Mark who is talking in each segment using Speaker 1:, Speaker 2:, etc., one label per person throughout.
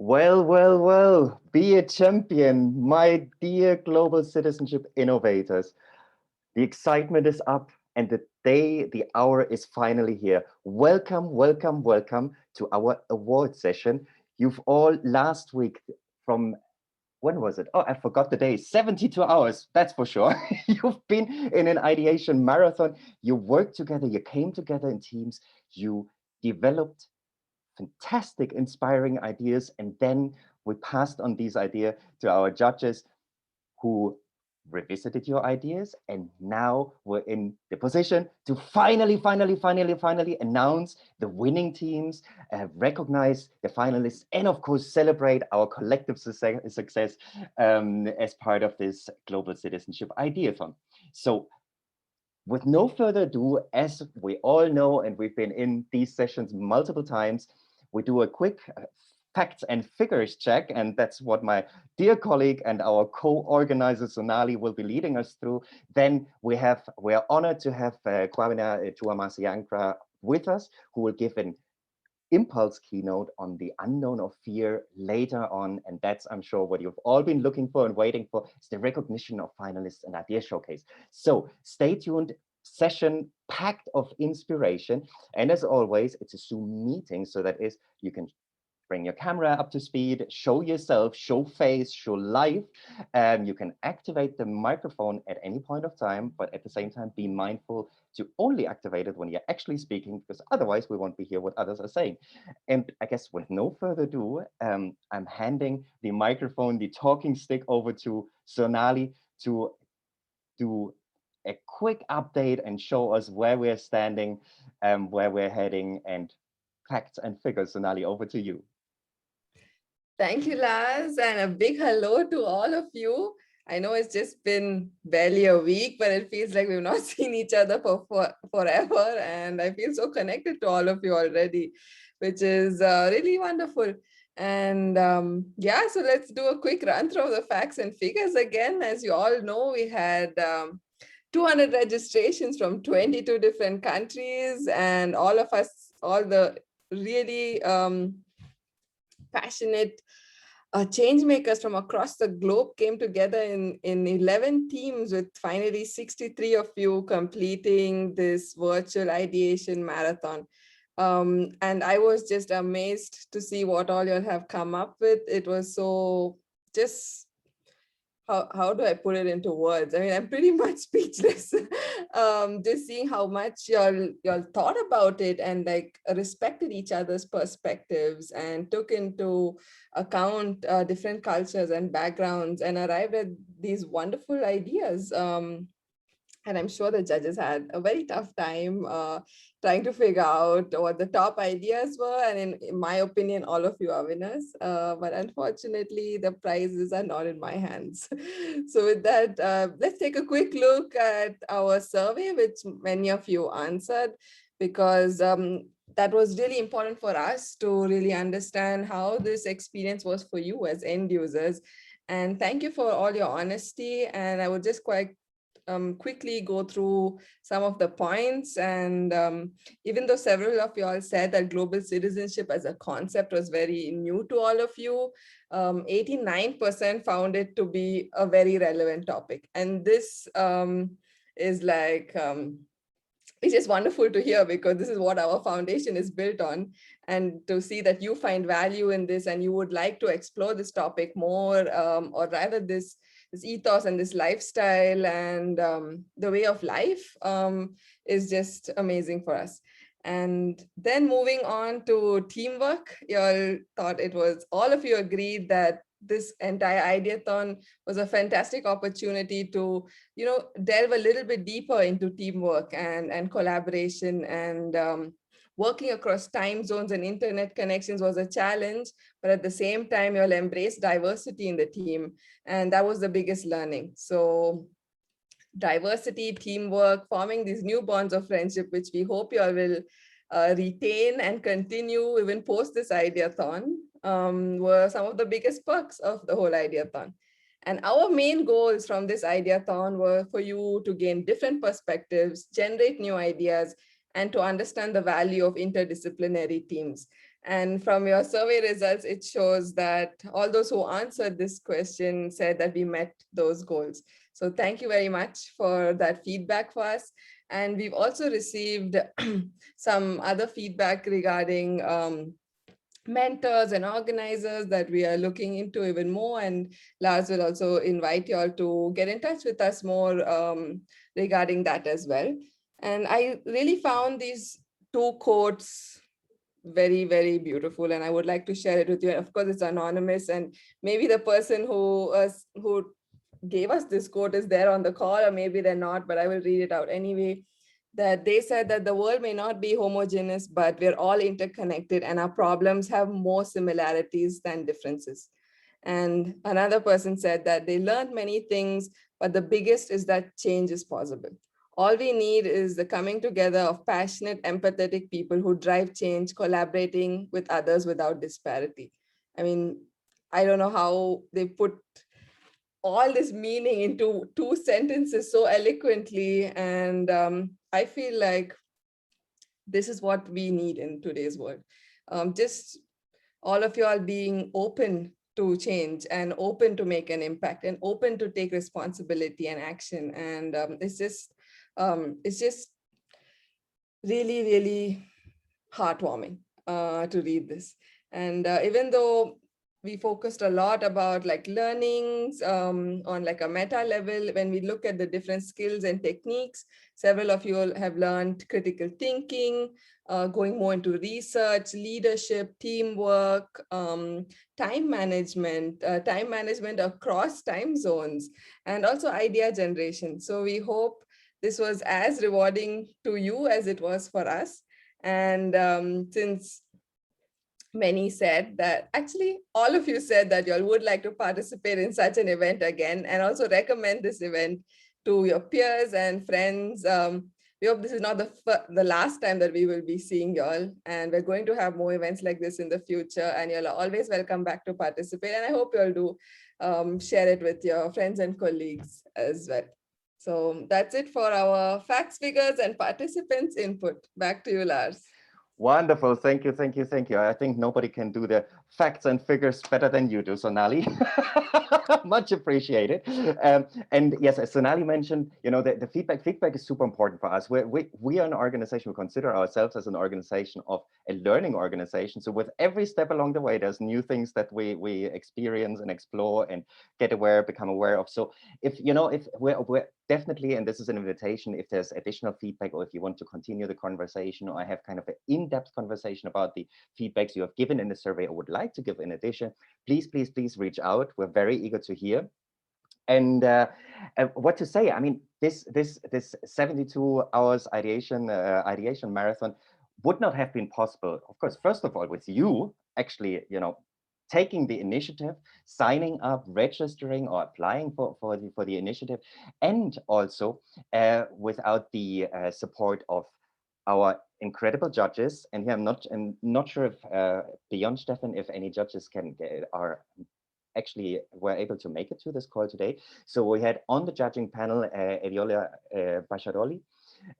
Speaker 1: Well, well, well, be a champion, my dear global citizenship innovators. The excitement is up and the day, the hour is finally here. Welcome, welcome, welcome to our award session. You've all last week from, when was it? Oh, I forgot the day, 72 hours, that's for sure. You've been in an ideation marathon. You worked together, you came together in teams, you developed fantastic, inspiring ideas. And then we passed on these ideas to our judges who revisited your ideas. And now we're in the position to finally announce the winning teams, recognize the finalists, and of course, celebrate our collective success as part of this Global Citizenship Ideathon. So with no further ado, as we all know, and we've been in these sessions multiple times, we do a quick facts and figures check, and that's what my dear colleague and our co-organizer Sonali will be leading us through. Then we are honored to have KWABENA TWUMASI ANKRAH with us, who will give an impulse keynote on the unknown of fear later on. And that's, I'm sure, what you've all been looking for and waiting for, is the recognition of finalists and idea showcase. So stay tuned. Session packed of inspiration. And as always, it's a Zoom meeting. So that is, you can bring your camera up to speed, show yourself, show face, show life. You can activate the microphone at any point of time, but at the same time, be mindful to only activate it when you're actually speaking, because otherwise we won't be hear what others are saying. And I guess with no further ado, I'm handing the microphone, the talking stick over to Sonali to do a quick update and show us where we're standing, where we're heading, and facts and figures. Sonali, over to you.
Speaker 2: Thank you, Lars, and a big hello to all of you. I know it's just been barely a week, but it feels like we've not seen each other for forever, and I feel so connected to all of you already, which is really wonderful. And yeah, so let's do a quick run through of the facts and figures again. As you all know, we had 200 registrations from 22 different countries, and all of us, all the really passionate change makers from across the globe came together in 11 teams, with finally 63 of you completing this virtual ideation marathon. And I was just amazed to see what all you have come up with. It was so just, how do I put it into words? I mean, I'm pretty much speechless. Just seeing how much y'all thought about it and like respected each other's perspectives and took into account different cultures and backgrounds and arrived at these wonderful ideas. And I'm sure the judges had a very tough time trying to figure out what the top ideas were. And in my opinion, all of you are winners. But unfortunately, the prizes are not in my hands. So with that, let's take a quick look at our survey, which many of you answered, because that was really important for us to really understand how this experience was for you as end users. And thank you for all your honesty. And I would just quickly go through some of the points. And even though several of you all said that global citizenship as a concept was very new to all of you, 89% found it to be a very relevant topic. And this is like, it's just wonderful to hear, because this is what our foundation is built on. And to see that you find value in this and you would like to explore this topic more, or rather this ethos and this lifestyle and the way of life is just amazing for us. And then moving on to teamwork, you all thought it was, all of you agreed that this entire ideathon was a fantastic opportunity to, delve a little bit deeper into teamwork and collaboration, and working across time zones and internet connections was a challenge, but at the same time, you'll embrace diversity in the team. And that was the biggest learning. So diversity, teamwork, forming these new bonds of friendship, which we hope you all will retain and continue even post this ideathon, were some of the biggest perks of the whole ideathon. And our main goals from this ideathon were for you to gain different perspectives, generate new ideas, and to understand the value of interdisciplinary teams. And from your survey results, it shows that all those who answered this question said that we met those goals. So thank you very much for that feedback for us. And we've also received some other feedback regarding mentors and organizers that we are looking into even more. And Lars will also invite you all to get in touch with us more regarding that as well. And I really found these two quotes very, very beautiful, and I would like to share it with you. And of course, it's anonymous, and maybe the person who gave us this quote is there on the call, or maybe they're not, but I will read it out anyway. That they said that the world may not be homogeneous, but we're all interconnected and our problems have more similarities than differences. And another person said that they learned many things, but the biggest is that change is possible. All we need is the coming together of passionate, empathetic people who drive change, collaborating with others without disparity. I mean, I don't know how they put all this meaning into two sentences so eloquently. And I feel like this is what we need in today's world. Just all of you all being open to change and open to make an impact and open to take responsibility and action. And it's just really, really heartwarming to read this. And even though we focused a lot about like learnings on like a meta level, when we look at the different skills and techniques, several of you all have learned critical thinking, going more into research, leadership, teamwork, time management across time zones, and also idea generation. So we hope this was as rewarding to you as it was for us. And since many said that, actually all of you said that you all would like to participate in such an event again and also recommend this event to your peers and friends. We hope this is not the last time that we will be seeing y'all, and we're going to have more events like this in the future, and you're always welcome back to participate. And I hope you all do share it with your friends and colleagues as well. So that's it for our facts, figures, and participants input. Back to you, Lars.
Speaker 1: Wonderful. Thank you. Thank you. Thank you. I think nobody can do the facts and figures better than you do, Sonali. Much appreciated. And yes, as Sonali mentioned, you know, the feedback is super important for us. We are an organization, we consider ourselves as an organization of a learning organization. So with every step along the way, there's new things that we experience and explore and get aware, become aware of. So if we're definitely, and this is an invitation, if there's additional feedback, or if you want to continue the conversation, or I have kind of an in-depth conversation about the feedbacks you have given in the survey or would like to give in addition, please reach out. We're very eager to hear. And what to say? I mean, this 72 hours ideation marathon would not have been possible, of course, first of all, with you actually, you know, taking the initiative, signing up, registering, or applying for the initiative, and also without the support of our incredible judges. And here I'm not sure if beyond Stefan, if any judges are actually were able to make it to this call today. So we had on the judging panel Eviola Basharoli,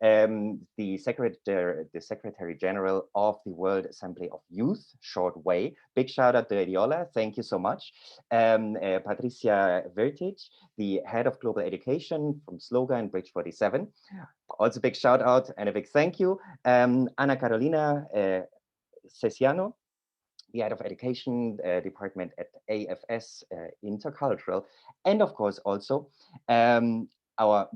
Speaker 1: the Secretary General of the World Assembly of Youth, short way. Big shout out to Eviola, thank you so much. Patricia Vertic, the Head of Global Education from Sloga and Bridge 47. Also big shout out and a big thank you. Ana Carolina Cesiano, the Head of Education Department at AFS Intercultural, and of course also our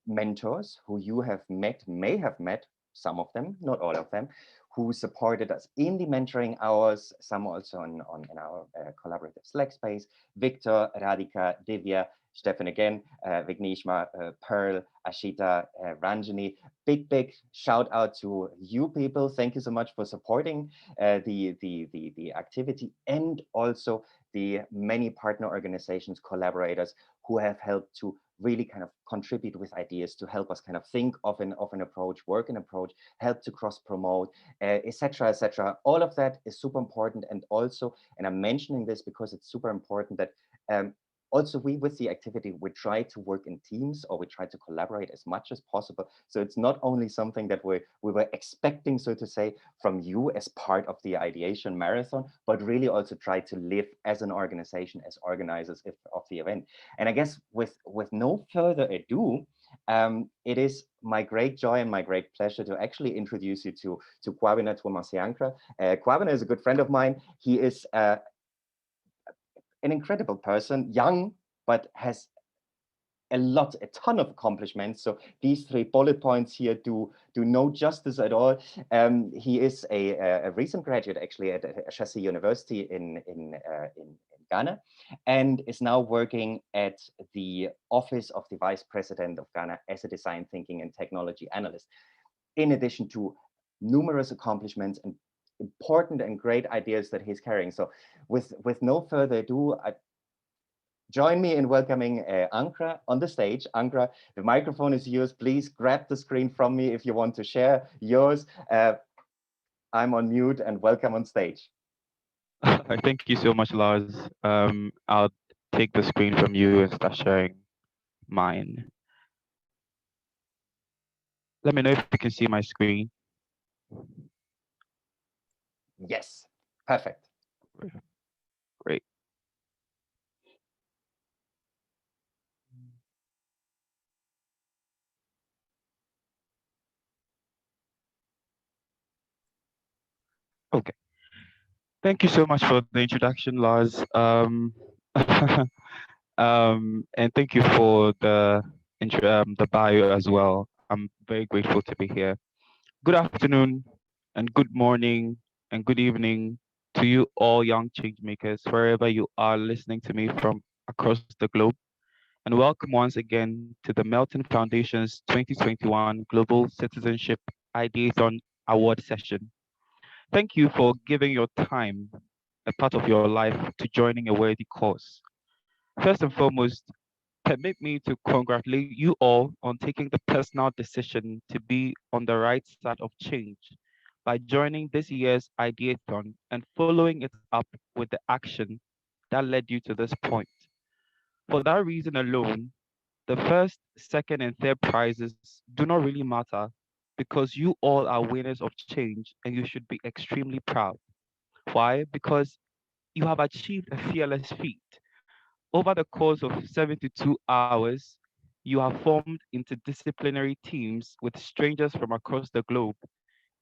Speaker 1: mentors who you have met, may have met, some of them, not all of them, who supported us in the mentoring hours, some also in our collaborative Slack space, Victor, Radhika, Divya, Stefan again, Vigneshma, Pearl, Ashita, Ranjani. Big shout out to you people. Thank you so much for supporting the activity, and also the many partner organizations, collaborators who have helped to really kind of contribute with ideas to help us kind of think of an approach, work an approach, help to cross promote, etc., etc. All of that is super important. And also, and I'm mentioning this because it's super important that also we with the activity, we try to work in teams, or we try to collaborate as much as possible. So it's not only something that we were expecting, so to say, from you as part of the ideation marathon, but really also try to live as an organization, as organizers of the event. And I guess with no further ado, it is my great joy and my great pleasure to actually introduce you to KWABENA TWUMASI ANKRAH. KWABENA is a good friend of mine. He is an incredible person, young, but has a ton of accomplishments. So these 3 bullet points here do no justice at all. He is a recent graduate, actually, at Ashesi University in Ghana, and is now working at the Office of the Vice President of Ghana as a design thinking and technology analyst, in addition to numerous accomplishments and important and great ideas that he's carrying. So with no further ado, join me in welcoming Ankrah on the stage. Ankrah, the microphone is yours. Please grab the screen from me if you want to share yours. I'm on mute, and welcome on stage.
Speaker 3: Thank you so much, Lars. I'll take the screen from you and start sharing mine. Let me know if you can see my screen.
Speaker 1: Yes, perfect.
Speaker 3: Great. Okay. Thank you so much for the introduction, Lars. And thank you for the bio as well. I'm very grateful to be here. Good afternoon, and good morning, and good evening to you all young change makers, wherever you are listening to me from across the globe. And welcome once again to the Melton Foundation's 2021 Global Citizenship Ideathon Award session. Thank you for giving your time, a part of your life, to joining a worthy cause. First and foremost, permit me to congratulate you all on taking the personal decision to be on the right side of change by joining this year's Ideathon and following it up with the action that led you to this point. For that reason alone, the first, second, and third prizes do not really matter, because you all are winners of change and you should be extremely proud. Why? Because you have achieved a fearless feat. Over the course of 72 hours, you have formed interdisciplinary teams with strangers from across the globe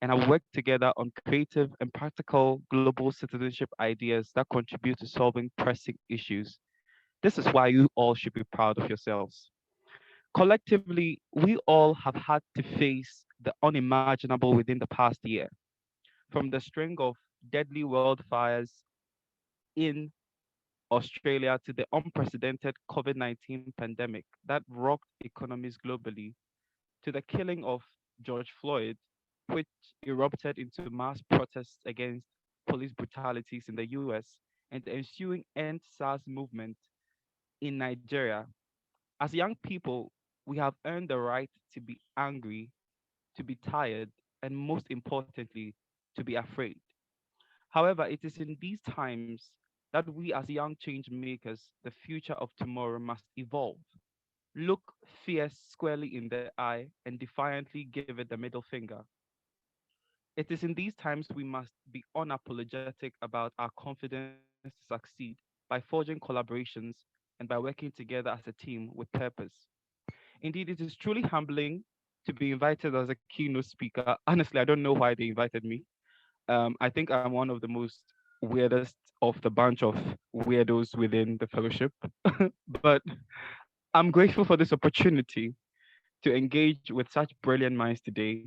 Speaker 3: and have worked together on creative and practical global citizenship ideas that contribute to solving pressing issues. This is why you all should be proud of yourselves. Collectively, we all have had to face the unimaginable within the past year, from the string of deadly wildfires in Australia to the unprecedented COVID-19 pandemic that rocked economies globally, to the killing of George Floyd, which erupted into mass protests against police brutalities in the US, and the ensuing End SARS movement in Nigeria. As young people, we have earned the right to be angry, to be tired, and most importantly, to be afraid. However, it is in these times that we as young change makers, the future of tomorrow, must evolve. Look fear squarely in the eye and defiantly give it the middle finger. It is in these times we must be unapologetic about our confidence to succeed by forging collaborations and by working together as a team with purpose. Indeed, it is truly humbling to be invited as a keynote speaker. Honestly, I don't know why they invited me. I think I'm one of the most weirdest of the bunch of weirdos within the fellowship. But I'm grateful for this opportunity to engage with such brilliant minds today.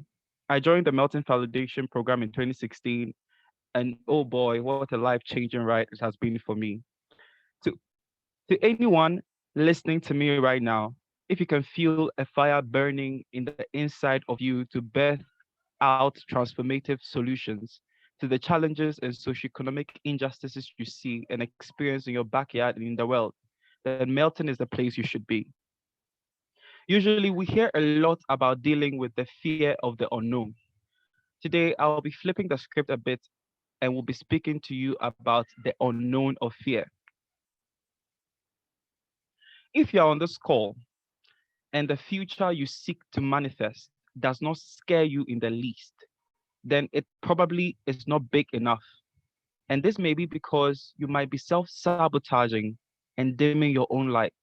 Speaker 3: I joined the Melton Foundation program in 2016, and oh boy, what a life-changing ride it has been for me. To, to anyone listening to me right now, if you can feel a fire burning in the inside of you to birth out transformative solutions to the challenges and socioeconomic injustices you see and experience in your backyard and in the world, then Melton is the place you should be. Usually, we hear a lot about dealing with the fear of the unknown. Today, I'll be flipping the script a bit and will be speaking to you about the unknown of fear. If you're on this call and the future you seek to manifest does not scare you in the least, then it probably is not big enough. And this may be because you might be self sabotaging and dimming your own light,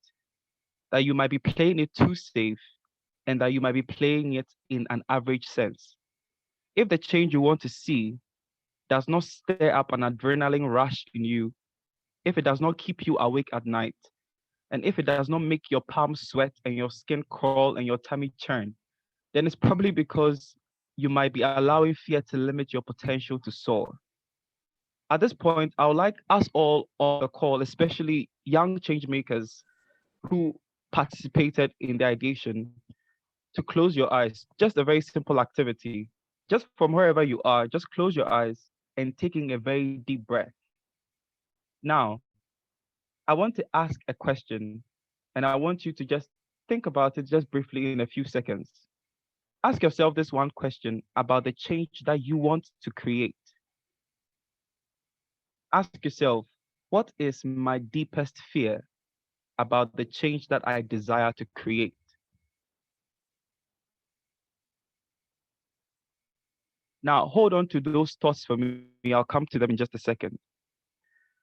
Speaker 3: that you might be playing it too safe, and that you might be playing it in an average sense. If the change you want to see does not stir up an adrenaline rush in you, if it does not keep you awake at night, and if it does not make your palms sweat and your skin crawl and your tummy churn, then it's probably because you might be allowing fear to limit your potential to soar. At this point, I would like us all on the call, especially young change makers who participated in the ideation, to close your eyes. Just a very simple activity. Just from wherever you are, just close your eyes and taking a very deep breath. Now, I want to ask a question, and I want you to just think about it just briefly in a few seconds. Ask yourself this one question about the change that you want to create. Ask yourself, what is my deepest fear about the change that I desire to create? Now, hold on to those thoughts for me. I'll come to them in just a second.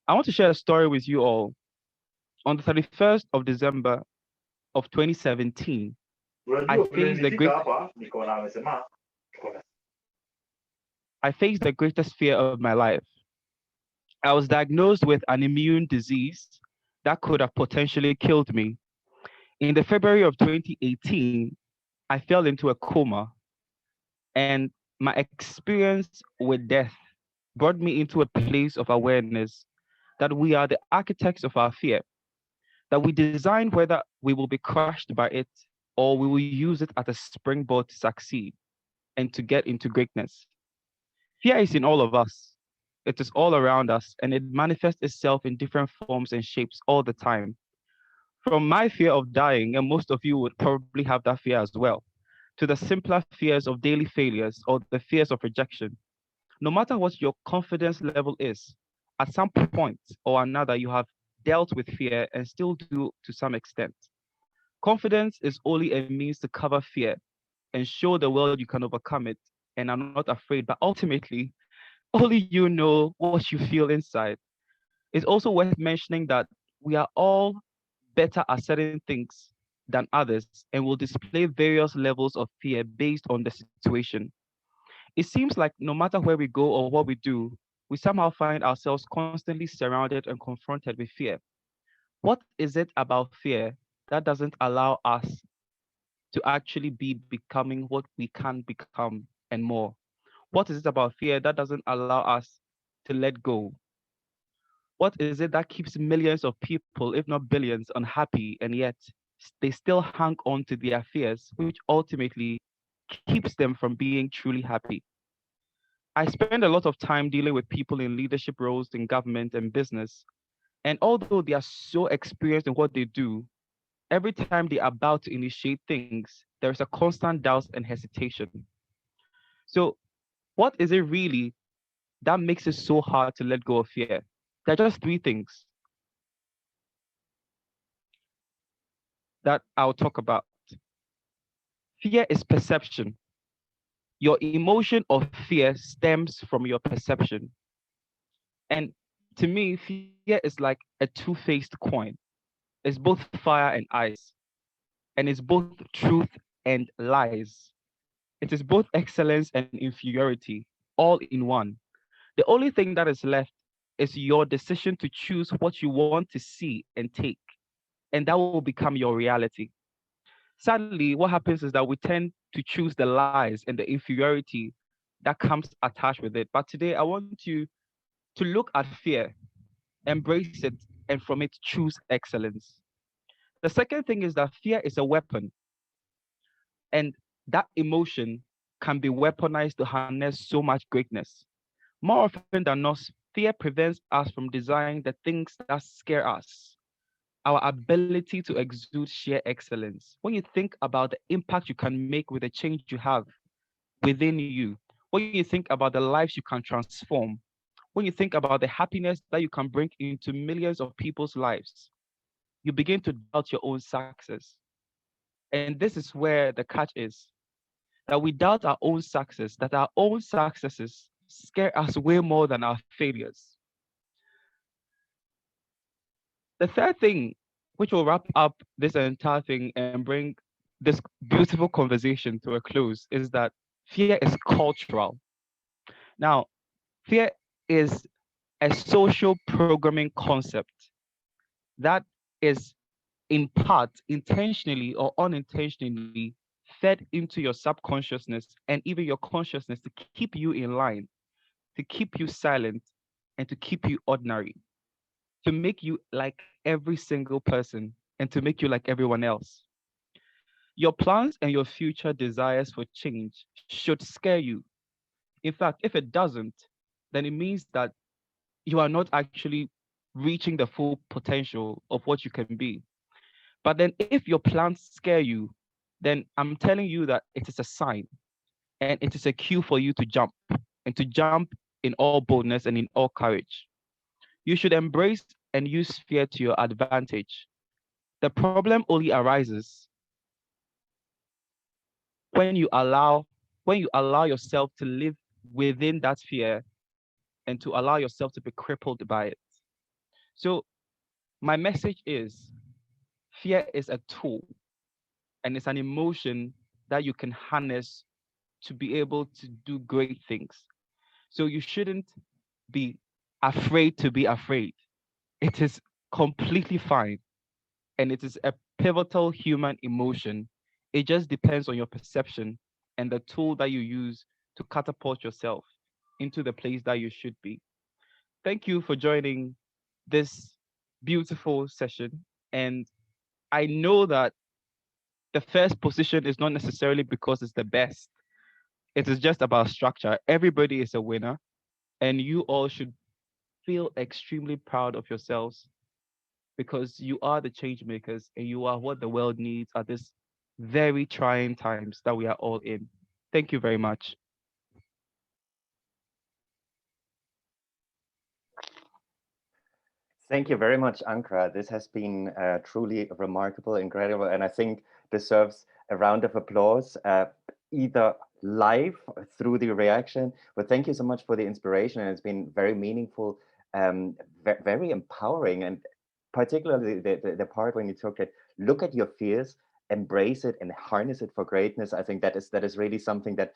Speaker 3: I want to share a story with you all. On the 31st of December of 2017, I faced the greatest fear of my life. I was diagnosed with an immune disease that could have potentially killed me. In the February of 2018, I fell into a coma, and my experience with death brought me into a place of awareness that we are the architects of our fear, that we design whether we will be crushed by it or we will use it as a springboard to succeed and to get into greatness. Fear is in all of us. It is all around us, and it manifests itself in different forms and shapes all the time. From my fear of dying, and most of you would probably have that fear as well, to the simpler fears of daily failures or the fears of rejection. No matter what your confidence level is, at some point or another, you have dealt with fear and still do to some extent. Confidence is only a means to cover fear and show the world you can overcome it and are not afraid, but ultimately, only you know what you feel inside. It's also worth mentioning that we are all better at certain things than others and will display various levels of fear based on the situation. It seems like no matter where we go or what we do, we somehow find ourselves constantly surrounded and confronted with fear. What is it about fear that doesn't allow us to actually be becoming what we can become and more? What is it about fear that doesn't allow us to let go? What is it that keeps millions of people, if not billions, unhappy and yet they still hang on to their fears, which ultimately keeps them from being truly happy? I spend a lot of time dealing with people in leadership roles in government and business. And although they are so experienced in what they do, every time they are about to initiate things, there is a constant doubt and hesitation. So, what is it really that makes it so hard to let go of fear? There are just three things that I'll talk about. Fear is perception. Your emotion of fear stems from your perception. And to me, fear is like a two-faced coin. It's both fire and ice, and it's both truth and lies. It is both excellence and inferiority, all in one. The only thing that is left is your decision to choose what you want to see and take, and that will become your reality. Sadly, what happens is that we tend to choose the lies and the inferiority that comes attached with it. But today, I want you to look at fear, embrace it, and from it, choose excellence. The second thing is that fear is a weapon, and that emotion can be weaponized to harness so much greatness. More often than not, fear prevents us from desiring the things that scare us, our ability to exude sheer excellence. When you think about the impact you can make with the change you have within you, when you think about the lives you can transform, when you think about the happiness that you can bring into millions of people's lives, you begin to doubt your own success. And this is where the catch is, that we doubt our own success, that our own successes scare us way more than our failures. The third thing, which will wrap up this entire thing and bring this beautiful conversation to a close, is that fear is cultural. Now, fear is a social programming concept that is in part intentionally or unintentionally fed into your subconsciousness and even your consciousness to keep you in line, to keep you silent, and to keep you ordinary, to make you like every single person and to make you like everyone else. Your plans and your future desires for change should scare you. In fact, if it doesn't, then it means that you are not actually reaching the full potential of what you can be. But then if your plans scare you, then I'm telling you that it is a sign and it is a cue for you to jump and to jump in all boldness and in all courage. You should embrace and use fear to your advantage. The problem only arises when you allow yourself to live within that fear and to allow yourself to be crippled by it. So my message is fear is a tool and it's an emotion that you can harness to be able to do great things. So you shouldn't be afraid to be afraid. It is completely fine and it is a pivotal human emotion. It just depends on your perception and the tool that you use to catapult yourself into the place that you should be. Thank you for joining this beautiful session. And I know that the first position is not necessarily because it's the best. It is just about structure. Everybody is a winner, and you all should feel extremely proud of yourselves because you are the change makers and you are what the world needs at this very trying times that we are all in. Thank you very much.
Speaker 1: Thank you very much, Ankra. This has been truly remarkable, incredible, and I think deserves a round of applause, either live through the reaction, but thank you so much for the inspiration, and it's been very meaningful, very empowering, and particularly the part when you took it, look at your fears, embrace it, and harness it for greatness. I think that is really something that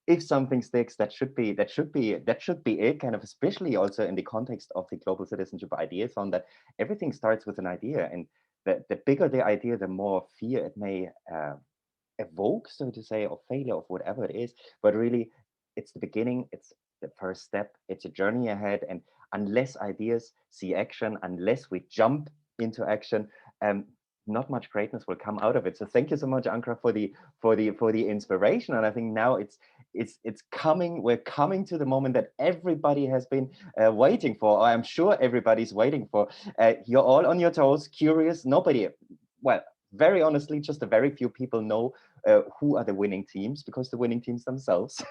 Speaker 1: if something sticks, that should be it, kind of, especially also in the context of the Global Citizenship Ideathon, that everything starts with an idea, and the bigger the idea, the more fear it may evoke, so to say, of failure, of whatever it is. But really, it's the beginning, it's the first step, it's a journey ahead, and unless ideas see action, unless we jump into action, not much greatness will come out of it. So thank you so much, Ankara, for the inspiration. And I think now it's coming. We're coming to the moment that everybody has been waiting for. Or I'm sure everybody's waiting for. You're all on your toes, curious. Nobody, well, very honestly, just a very few people know who are the winning teams, because the winning teams themselves,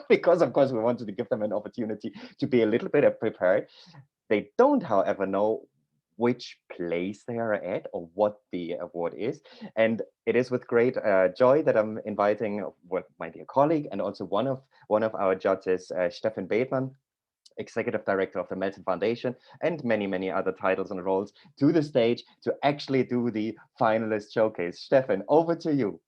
Speaker 1: because of course we wanted to give them an opportunity to be a little bit prepared. They don't, however, know which place they are at or what the award is. And it is with great joy that I'm inviting my dear colleague and also one of our judges, Stefan Bethmann, Executive Director of the Melton Foundation, and many, many other titles and roles, to the stage to actually do the finalist showcase. Stefan, over to you.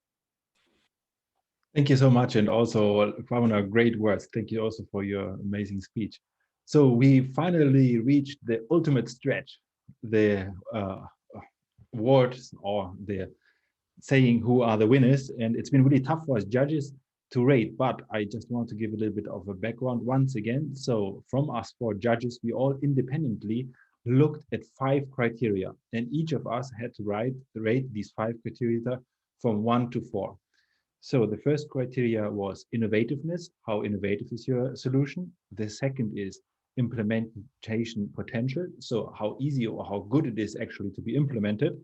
Speaker 4: Thank you so much. And also, Kwabena, great words. Thank you also for your amazing speech. So we finally reached the ultimate stretch, the awards, or the saying who are the winners. And it's been really tough for us judges to rate, but I just want to give a little bit of a background once again. So from us 4 judges, we all independently looked at 5 criteria, and each of us had to rate these 5 criteria from 1 to 4. So the first criteria was innovativeness. How innovative is your solution? The second is implementation potential. So how easy or how good it is actually to be implemented.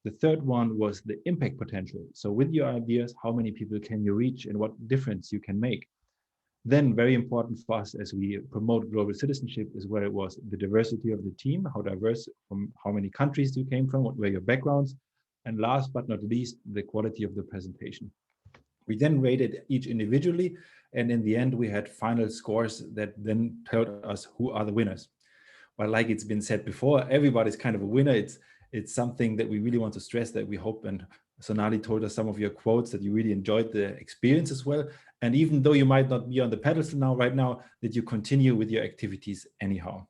Speaker 4: The third one was the impact potential. So with your ideas, how many people can you reach and what difference you can make? Then very important for us as we promote global citizenship is where it was the diversity of the team, how diverse, from how many countries you came from, what were your backgrounds, and last but not least, the quality of the presentation. We then rated each individually, and in the end, we had final scores that then told us who are the winners. But like it's been said before, everybody's kind of a winner. It's something that we really want to stress, that we hope, and Sonali told us some of your quotes, that you really enjoyed the experience as well. And even though you might not be on the pedestal now, right now, that you continue with your activities anyhow.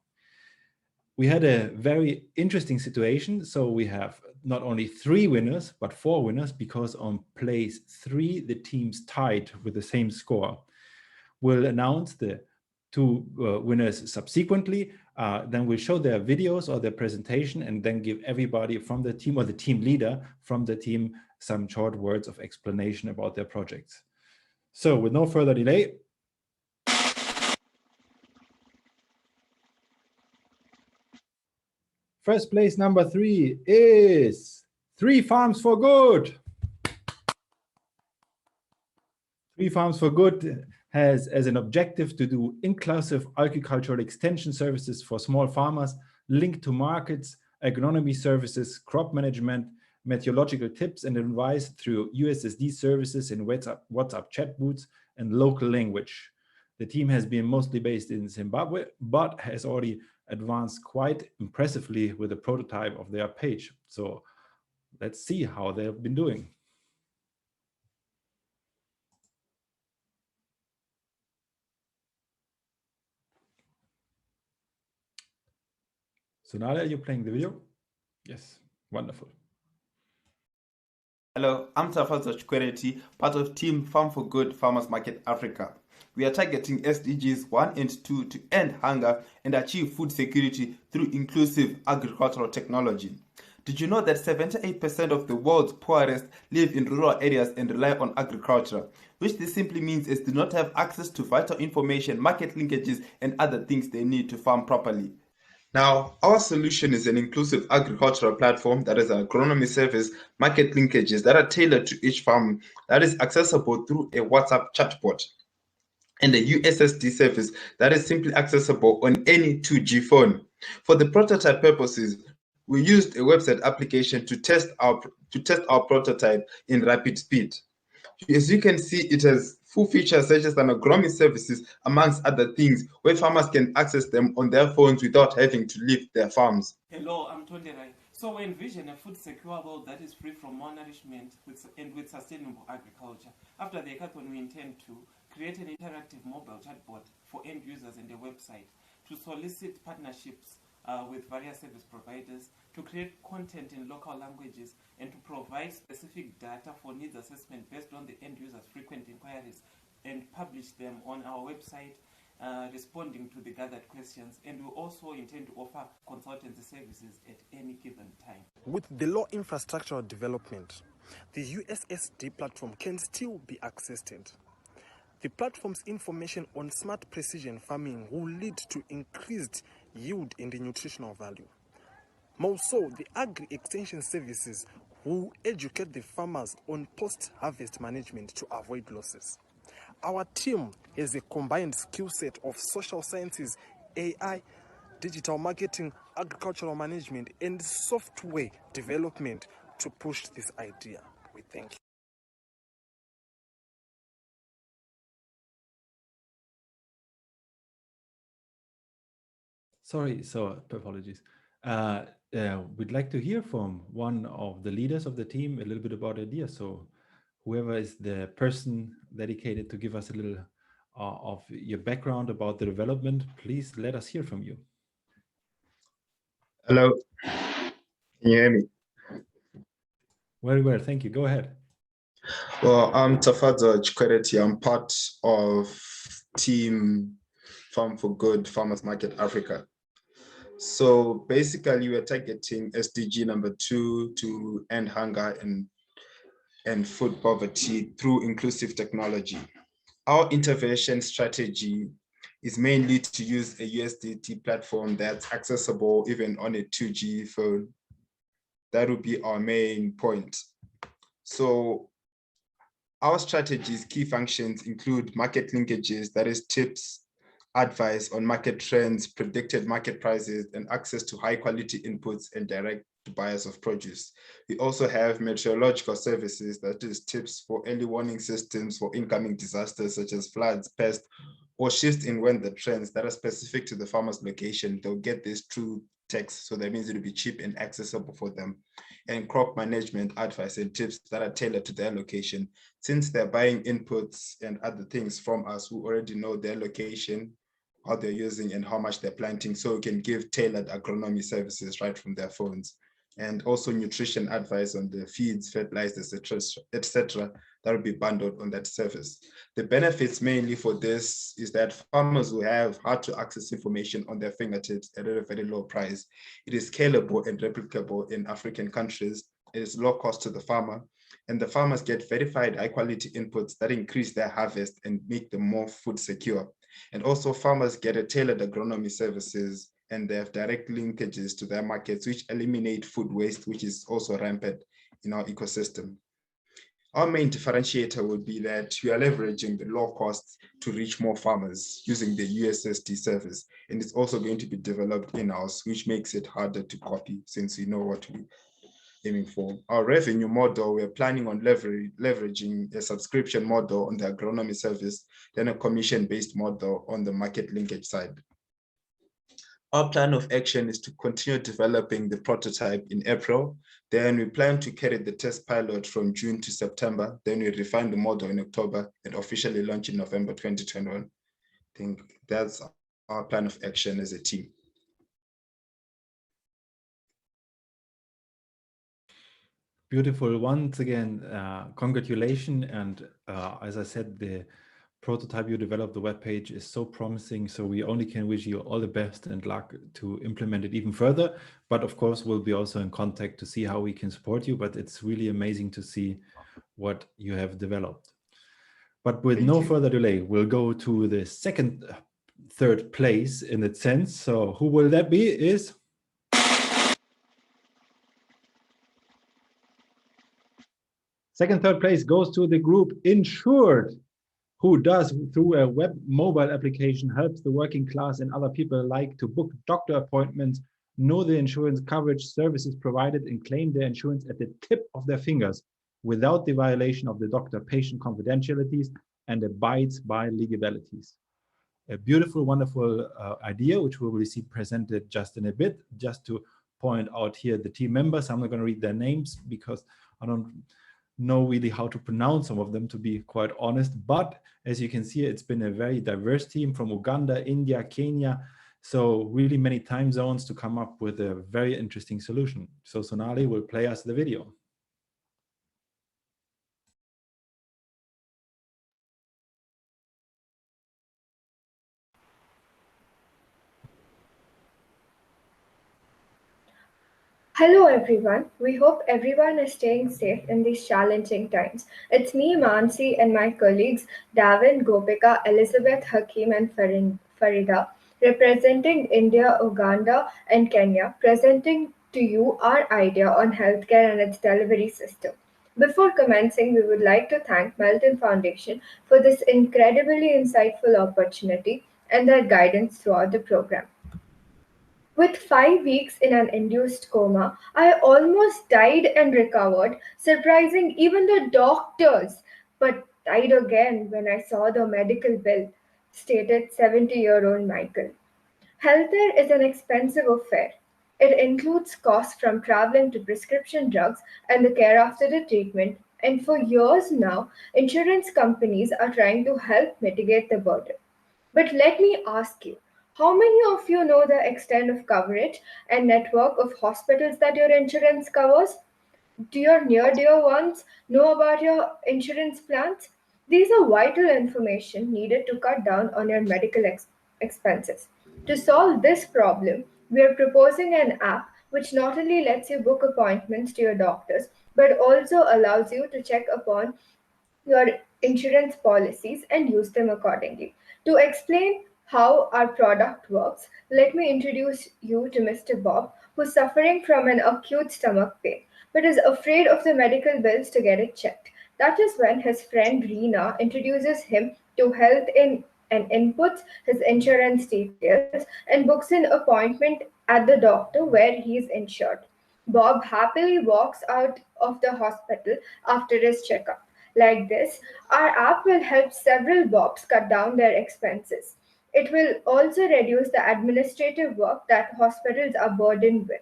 Speaker 4: We had a very interesting situation. So we have not only 3 winners, but 4 winners, because on place 3, the teams tied with the same score. We'll announce the 2 winners subsequently. Then we'll show their videos or their presentation, and then give everybody from the team, or the team leader from the team, some short words of explanation about their projects. So with no further delay, first place number 3 is 3 Farms for Good. 3 Farms for Good has as an objective to do inclusive agricultural extension services for small farmers, linked to markets, agronomy services, crop management, meteorological tips and advice through USSD services in WhatsApp chat booths and local language. The team has been mostly based in Zimbabwe, but has already advanced quite impressively with a prototype of their page. So let's see how they've been doing. So now are you playing the video? Yes, wonderful.
Speaker 5: Hello, I'm Tafazo Chikwereti, part of Team Farm for Good Farmers Market Africa. We are targeting SDGs 1 and 2 to end hunger and achieve food security through inclusive agricultural technology. Did you know that 78% of the world's poorest live in rural areas and rely on agriculture, which this simply means is do not have access to vital information, market linkages, and other things they need to farm properly. Now, our solution is an inclusive agricultural platform that is an agronomy service, market linkages that are tailored to each farm, that is accessible through a WhatsApp chatbot, and a USSD service that is simply accessible on any 2G phone. For the prototype purposes, we used a website application to test our prototype in rapid speed. As you can see, it has full features such as an agronomy services, amongst other things, where farmers can access them on their phones without having to leave their farms.
Speaker 6: Hello, I'm Tonderai. So we envision a food secure world that is free from malnourishment and with sustainable agriculture. After the hackathon, we intend to create an interactive mobile chatbot for end users and a website to solicit partnerships with various service providers, to create content in local languages, and to provide specific data for needs assessment based on the end users' frequent inquiries, and publish them on our website, responding to the gathered questions. And we also intend to offer consultancy services at any given time.
Speaker 7: With the low infrastructural development, the USSD platform can still be accessed. The platform's information on smart precision farming will lead to increased yield and nutritional value. More so, the agri-extension services will educate the farmers on post-harvest management to avoid losses. Our team has a combined skill set of social sciences, AI, digital marketing, agricultural management, and software development to push this idea. We thank you.
Speaker 4: Sorry, so apologies. We'd like to hear from one of the leaders of the team a little bit about ideas. So whoever is the person dedicated to give us a little of your background about the development, please let us hear from you.
Speaker 5: Hello, can you hear me?
Speaker 4: Very well, thank you. Go ahead.
Speaker 5: Well, I'm Tafazo Chikwereti. I'm part of Team Farm for Good Farmers Market Africa. So basically, we're targeting SDG number 2 to end hunger and food poverty through inclusive technology. Our intervention strategy is mainly to use a USDT platform that's accessible even on a 2G phone. That would be our main point. So Our strategy's key functions include market linkages, that is tips, advice on market trends, predicted market prices, and access to high quality inputs and direct buyers of produce. We also have meteorological services, that is tips for early warning systems for incoming disasters such as floods, pests, or shifts in weather trends that are specific to the farmer's location. They'll get this through text, so that means it'll be cheap and accessible for them. And crop management advice and tips that are tailored to their location. Since they're buying inputs and other things from us who already know their location, how they're using and how much they're planting, so we can give tailored agronomy services right from their phones. And also nutrition advice on the feeds, fertilizers, etc. That will be bundled on that service. The benefits mainly for this is that farmers will have hard to access information on their fingertips at a very low price. It is scalable and replicable in African countries. It is low cost to the farmer, and the farmers get verified high quality inputs that increase their harvest and make them more food secure. And also farmers get a tailored agronomy services, and they have direct linkages to their markets, which eliminate food waste, which is also rampant in our ecosystem. Our main differentiator would be that we are leveraging the low costs to reach more farmers using the USSD service. And it's also going to be developed in-house, which makes it harder to copy since we know what we're aiming for. Our revenue model, we're planning on leveraging a subscription model on the agronomy service, then a commission-based model on the market linkage side. Our plan of action is to continue developing the prototype in April. Then we plan to carry the test pilot from June to September. Then we refine the model in October and officially launch in November 2021. I think that's our plan of action as a team.
Speaker 4: Beautiful. Once again, congratulations. And as I said, the prototype you developed, the webpage, is so promising. So we only can wish you all the best and luck to implement it even further. But of course, we'll be also in contact to see how we can support you. But it's really amazing to see what you have developed. But with no further delay, we'll go to the third place in that sense. So who will that be? Is third place goes to the group Insured, who does, through a web mobile application, helps the working class and other people alike to book doctor appointments, know the insurance coverage services provided, and claim their insurance at the tip of their fingers without the violation of the doctor-patient confidentialities and abides by legalities. A beautiful, wonderful idea, which we will see presented just in a bit. Just to point out here the team members, I'm not going to read their names because I don't know really how to pronounce some of them, to be quite honest. But as you can see, it's been a very diverse team from Uganda, India, Kenya. So really many time zones to come up with a very interesting solution. So Sonali will play us the video.
Speaker 8: Hello everyone, we hope everyone is staying safe in these challenging times. It's me, Mansi, and my colleagues Davin, Gopika, Elizabeth, Hakeem, and Farida, representing India, Uganda, and Kenya, presenting to you our idea on healthcare and its delivery system. Before commencing, we would like to thank Melton Foundation for this incredibly insightful opportunity and their guidance throughout the program. With 5 weeks in an induced coma, I almost died and recovered, surprising even the doctors, but died again when I saw the medical bill, stated 70-year-old Michael. Healthcare is an expensive affair. It includes costs from traveling to prescription drugs and the care after the treatment, and for years now, insurance companies are trying to help mitigate the burden. But let me ask you, how many of you know the extent of coverage and network of hospitals that your insurance covers? Do your near dear ones know about your insurance plans? These are vital information needed to cut down on your medical expenses. To solve this problem, we are proposing an app which not only lets you book appointments to your doctors, but also allows you to check upon your insurance policies and use them accordingly. To explain how our product works, let me introduce you to Mr. Bob, who's suffering from an acute stomach pain but is afraid of the medical bills to get it checked. That is when his friend Reena introduces him to health in and inputs his insurance details and books an appointment at the doctor where he is insured. Bob happily walks out of the hospital after his checkup. Like this, our app will help several Bobs cut down their expenses. It will also reduce the administrative work that hospitals are burdened with.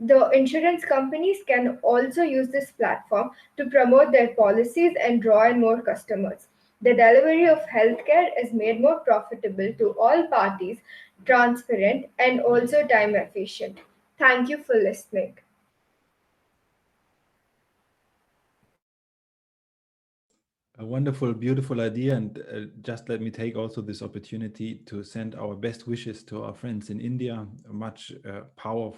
Speaker 8: The insurance companies can also use this platform to promote their policies and draw in more customers. The delivery of healthcare is made more profitable to all parties, transparent, and also time efficient. Thank you for listening.
Speaker 4: A wonderful, beautiful idea. And just let me take also this opportunity to send our best wishes to our friends in India. Much power,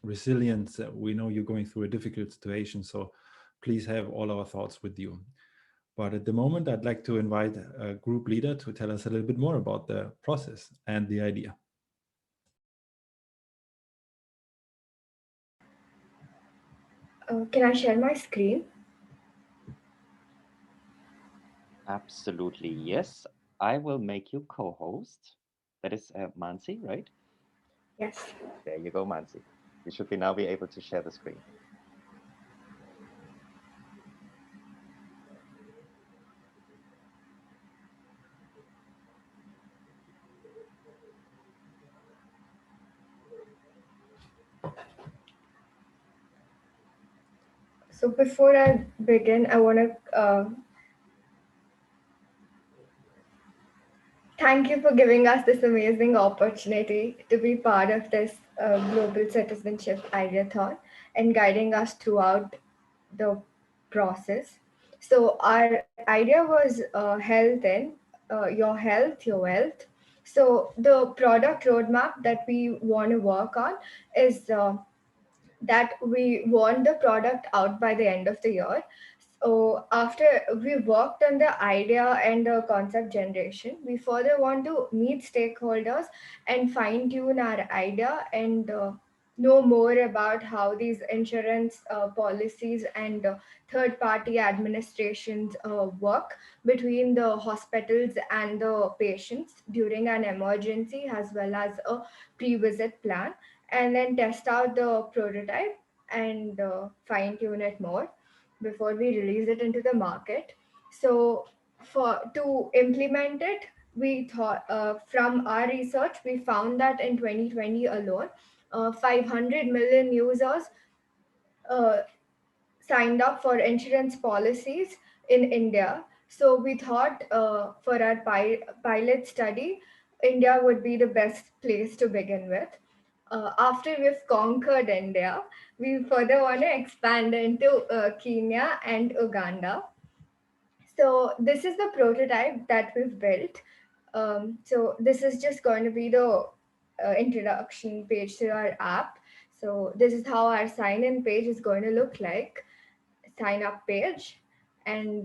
Speaker 4: resilience. We know you're going through a difficult situation, so please have all our thoughts with you. But at the moment, I'd like to invite a group leader to tell us a little bit more about the process and the idea.
Speaker 8: Can I share my screen?
Speaker 1: Absolutely, yes. I will make you co-host. That is Mansi, right?
Speaker 8: Yes.
Speaker 1: There you go, Mansi. You should now be able to share the screen.
Speaker 8: So before I begin, I want to thank you for giving us this amazing opportunity to be part of this Global Citizenship Ideathon and guiding us throughout the process. So our idea was your health, your wealth. So the product roadmap that we want to work on is that we want the product out by the end of the year. So after we worked on the idea and the concept generation, we further want to meet stakeholders and fine tune our idea and know more about how these insurance policies and third party administrations work between the hospitals and the patients during an emergency as well as a pre-visit plan, and then test out the prototype and fine tune it more before we release it into the market. So for to implement it, we thought from our research, we found that in 2020 alone, 500 million users uh, signed up for insurance policies in India. So we thought for our pilot study, India would be the best place to begin with. After we've conquered India, we further want to expand into Kenya and Uganda. So this is the prototype that we've built. So this is just going to be the introduction page to our app. So this is how our sign-in page is going to look like. Sign up page, and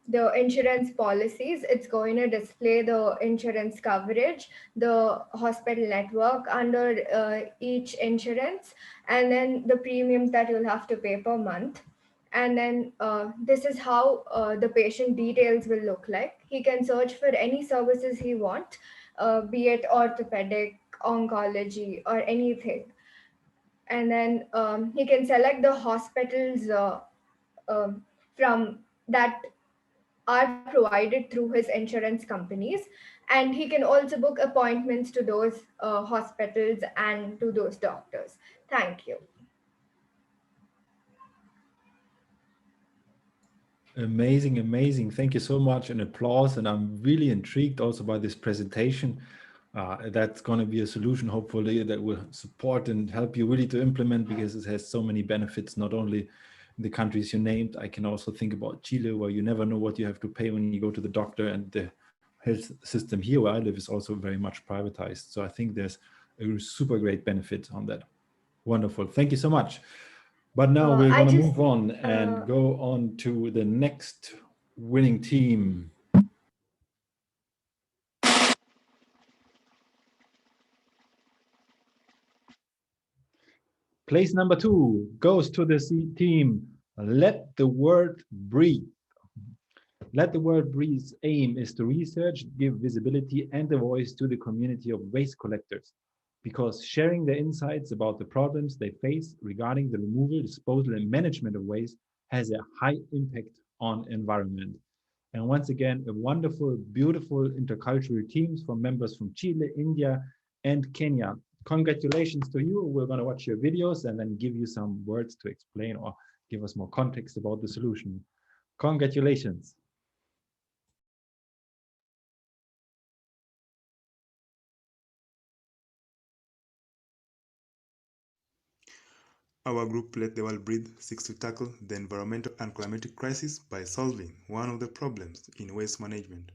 Speaker 8: the insurance policies, it's going to display the insurance coverage, the hospital network under each insurance, and then the premiums that you'll have to pay per month. And then this is how the patient details will look like. He can search for any services he wants, be it orthopedic, oncology, or anything. And then he can select the hospitals from that are provided through his insurance companies, and he can also book appointments to those hospitals and to those doctors. Thank you.
Speaker 4: Amazing, amazing. Thank you so much, and applause. And I'm really intrigued also by this presentation. That's going to be a solution, hopefully, that will support and help you really to implement, because it has so many benefits, not only in the countries you named. I can also think about Chile, where you never know what you have to pay when you go to the doctor, and the health system here where I live is also very much privatized. So I think there's a super great benefit on that. Wonderful. Thank you so much. But now we're going to move on and go on to the next winning team. Place number 2 goes to the team Let the Word Breathe. Let the World Breathe aim is to research, give visibility and a voice to the community of waste collectors, because sharing their insights about the problems they face regarding the removal, disposal, and management of waste has a high impact on environment. And once again, a wonderful, beautiful intercultural teams from members from Chile, India, and Kenya. Congratulations to you. We're going to watch your videos and then give you some words to explain or give us more context about the solution. Congratulations.
Speaker 9: Our group Let the World Breathe seeks to tackle the environmental and climatic crisis by solving one of the problems in waste management.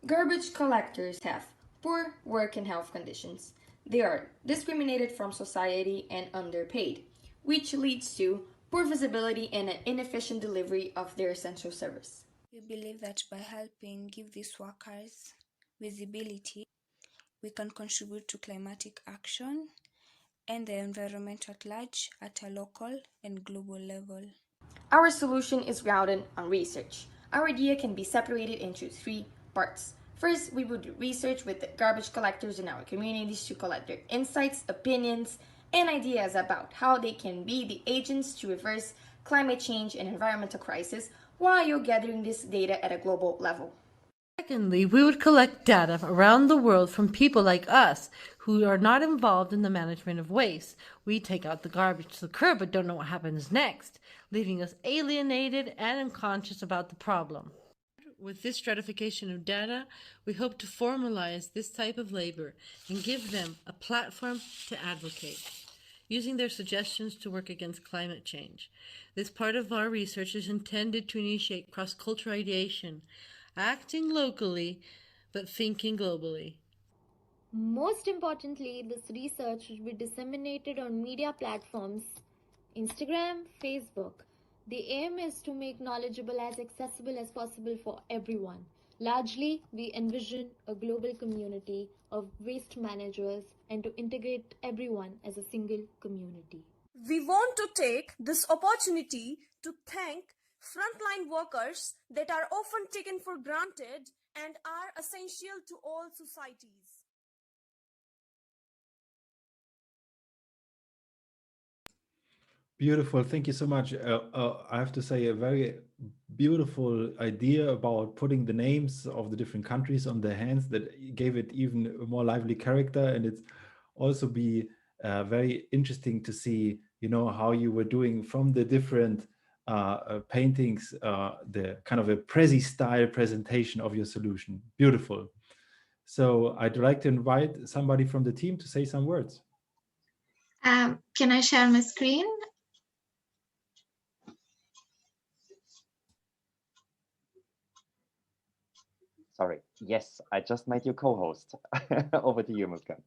Speaker 10: Garbage collectors have poor work and health conditions. They are discriminated from society and underpaid, which leads to poor visibility and an inefficient delivery of their essential service.
Speaker 11: We believe that by helping give these workers visibility, we can contribute to climatic action and the environment at large at a local and global level.
Speaker 10: Our solution is grounded on research. Our idea can be separated into 3 parts. First, we would do research with the garbage collectors in our communities to collect their insights, opinions, and ideas about how they can be the agents to reverse climate change and environmental crisis while you're gathering this data at a global level.
Speaker 12: Secondly, we would collect data around the world from people like us who are not involved in the management of waste. We take out the garbage to the curb but don't know what happens next, leaving us alienated and unconscious about the problem. With this stratification of data, we hope to formalize this type of labor and give them a platform to advocate, using their suggestions to work against climate change. This part of our research is intended to initiate cross-cultural ideation, acting locally, but thinking globally.
Speaker 13: Most importantly, this research will be disseminated on media platforms, Instagram, Facebook. The aim is to make knowledgeable as accessible as possible for everyone. Largely, we envision a global community of waste managers and to integrate everyone as a single community.
Speaker 14: We want to take this opportunity to thank frontline workers that are often taken for granted and are essential to all societies.
Speaker 4: Beautiful. Thank you so much. I have to say, a very beautiful idea about putting the names of the different countries on their hands that gave it even a more lively character. And it's also be very interesting to see, you know, how you were doing from the different paintings, the kind of a Prezi style presentation of your solution. Beautiful. So I'd like to invite somebody from the team to say some words.
Speaker 15: Can I share my screen?
Speaker 1: Sorry. Yes, I just made you co-host. Over to you, Muskan.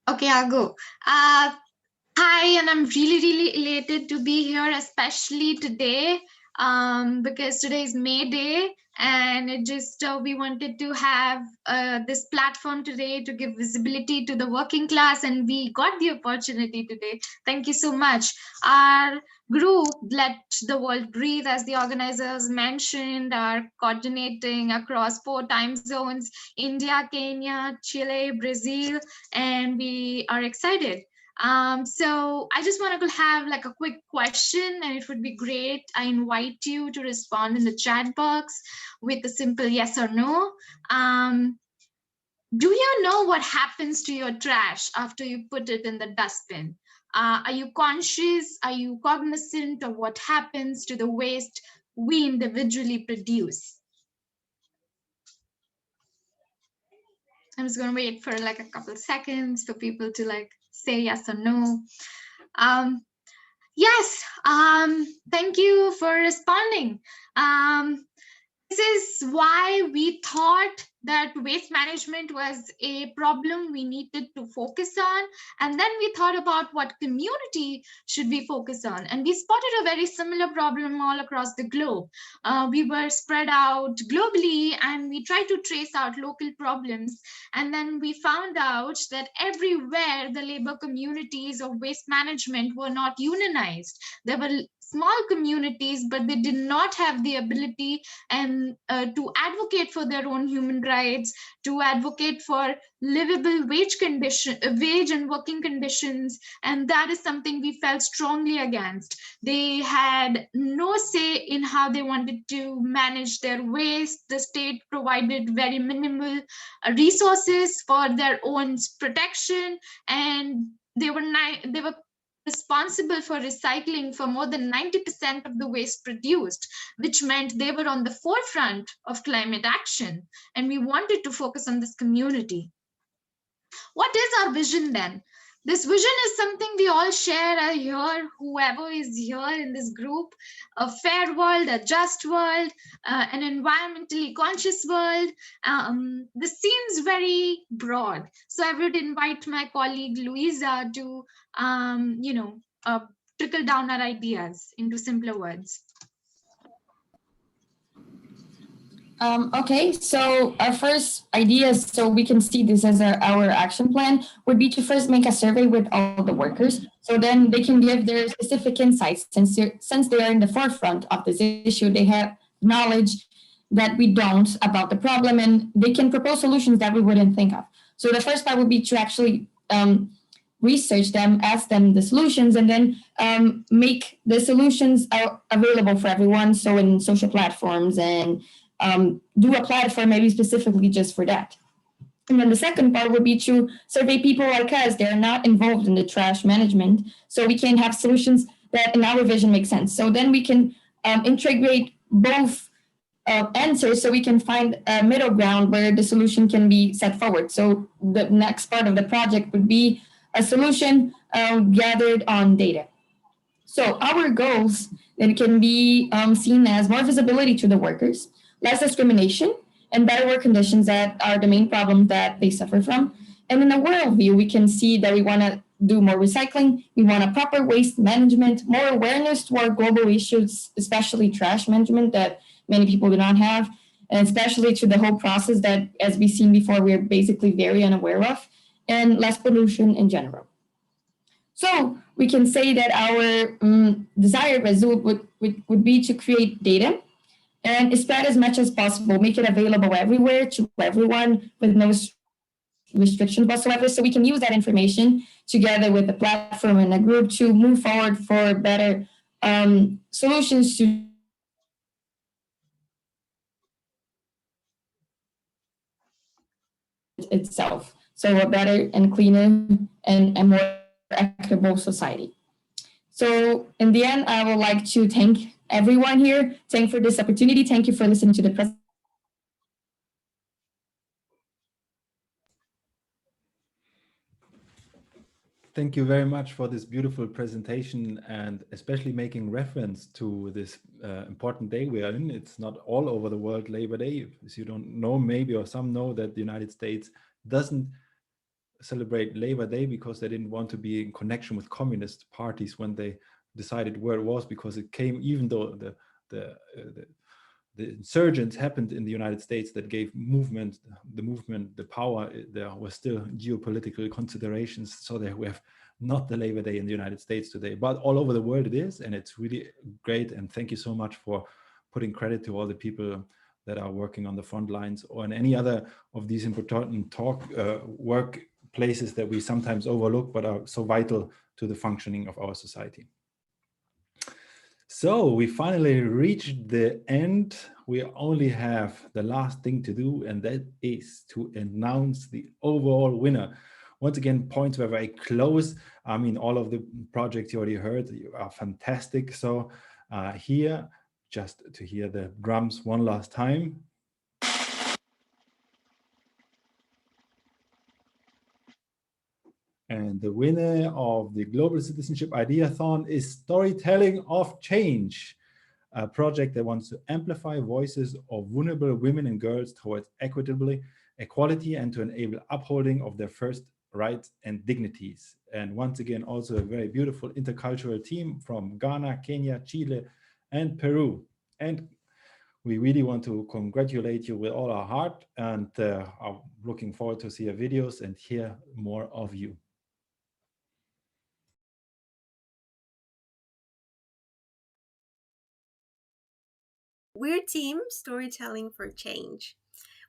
Speaker 15: Okay, I'll go. Hi, and I'm really elated to be here, especially today, because today is May Day, and it just we wanted to have this platform today to give visibility to the working class, and we got the opportunity today. Thank you so much. Our group, Let the World Breathe, as the organizers mentioned, are coordinating across 4 time zones: India, Kenya, Chile, Brazil, and we are excited. So I just want to have like a quick question, and it would be great. I invite you to respond in the chat box with a simple yes or no. Do you know what happens to your trash after you put it in the dustbin? Are you conscious? Are you cognizant of what happens to the waste we individually produce? I'm just going to wait for like a couple of seconds for people to like say yes or no. Yes, thank you for responding. is why we thought that waste management was a problem we needed to focus on. And then we thought about what community should we focus on. And we spotted a very similar problem all across the globe. We were spread out globally and we tried to trace out local problems. And then we found out that everywhere the labor communities of waste management were not unionized. There were small communities, but they did not have the ability and to advocate for their own human rights, to advocate for livable wage and working conditions. And that is something we felt strongly against. They had no say in how they wanted to manage their waste. The state provided very minimal resources for their own protection, and they were responsible for recycling for more than 90% of the waste produced, which meant they were on the forefront of climate action. And we wanted to focus on this community. What is our vision then? This vision is something we all share here, whoever is here in this group: a fair world, a just world, an environmentally conscious world. This seems very broad. So I would invite my colleague Louisa to, trickle down our ideas into simpler words.
Speaker 10: Okay, so our first idea, so we can see this as our action plan, would be to first make a survey with all the workers. So then they can give their specific insights. Since they are in the forefront of this issue, they have knowledge that we don't about the problem, and they can propose solutions that we wouldn't think of. So the first part would be to actually research them, ask them the solutions, and then make the solutions available for everyone. So in social platforms, and do a platform maybe specifically just for that. And then the second part would be to survey people like us. They're not involved in the trash management, so we can have solutions that in our vision make sense. So then we can integrate both answers, so we can find a middle ground where the solution can be set forward. So the next part of the project would be a solution gathered on data. So our goals then can be seen as more visibility to the workers, less discrimination, and better work conditions that are the main problem that they suffer from. And in a world view, we can see that we want to do more recycling, we want a proper waste management, more awareness toward global issues, especially trash management that many people do not have, and especially to the whole process that, as we've seen before, we're basically very unaware of, and less pollution in general. So we can say that our desired result would be to create data and spread as much as possible, make it available everywhere to everyone with no restrictions whatsoever. So we can use that information together with the platform and the group to move forward for better solutions to itself. So a better and cleaner and a more equitable society. So in the end, I would like to thank everyone here. Thank you for this opportunity. Thank you for listening to the presentation.
Speaker 4: Thank you very much for this beautiful presentation, and especially making reference to this important day we are in. It's not all over the world Labor Day. As you don't know, maybe, or some know, that the United States doesn't celebrate Labor Day because they didn't want to be in connection with communist parties when they decided where it was, because it came, even though the insurgents happened in the United States that gave the power, there were still geopolitical considerations. So that we have not the Labor Day in the United States today, but all over the world it is, and it's really great. And thank you so much for putting credit to all the people that are working on the front lines or in any other of these important workplaces that we sometimes overlook, but are so vital to the functioning of our society. So we finally reached the end. We only have the last thing to do, and that is to announce the overall winner. Once again, points were very close. I mean, all of the projects you already heard are fantastic. So here, just to hear the drums one last time. And the winner of the Global Citizenship Ideathon is Storytelling of Change. a project that wants to amplify voices of vulnerable women and girls towards equality and to enable upholding of their first rights and dignities. And once again, also a very beautiful intercultural team from Ghana, Kenya, Chile, and Peru. And we really want to congratulate you with all our heart, and are looking forward to see your videos and hear more of you.
Speaker 16: We're Team Storytelling for Change.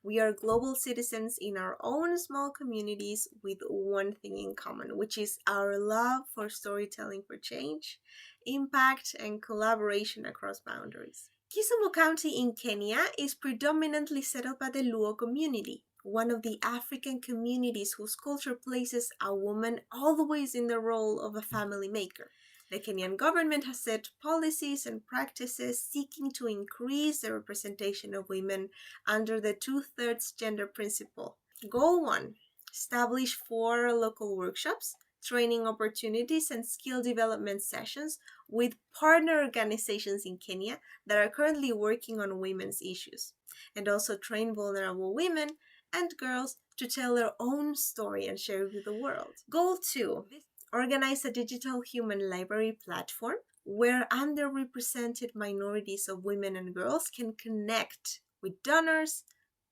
Speaker 16: We are global citizens in our own small communities with one thing in common, which is our love for storytelling for change, impact, and collaboration across boundaries. Kisumu County in Kenya is predominantly set up by the Luo community, one of the African communities whose culture places a woman always in the role of a family maker. The Kenyan government has set policies and practices seeking to increase the representation of women under the 2/3 gender principle. Goal 1: establish 4 local workshops, training opportunities, and skill development sessions with partner organizations in Kenya that are currently working on women's issues, and also train vulnerable women and girls to tell their own story and share it with the world. Goal 2: organize a digital human library platform where underrepresented minorities of women and girls can connect with donors,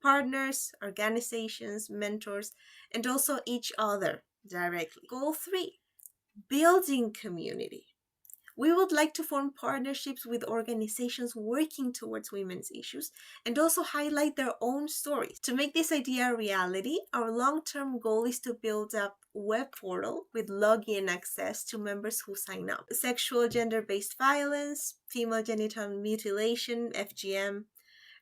Speaker 16: partners, organizations, mentors, and also each other directly. Goal 3: building community. We would like to form partnerships with organizations working towards women's issues and also highlight their own stories. To make this idea a reality, our long-term goal is to build a web portal with login access to members who sign up. Sexual gender-based violence, female genital mutilation, FGM,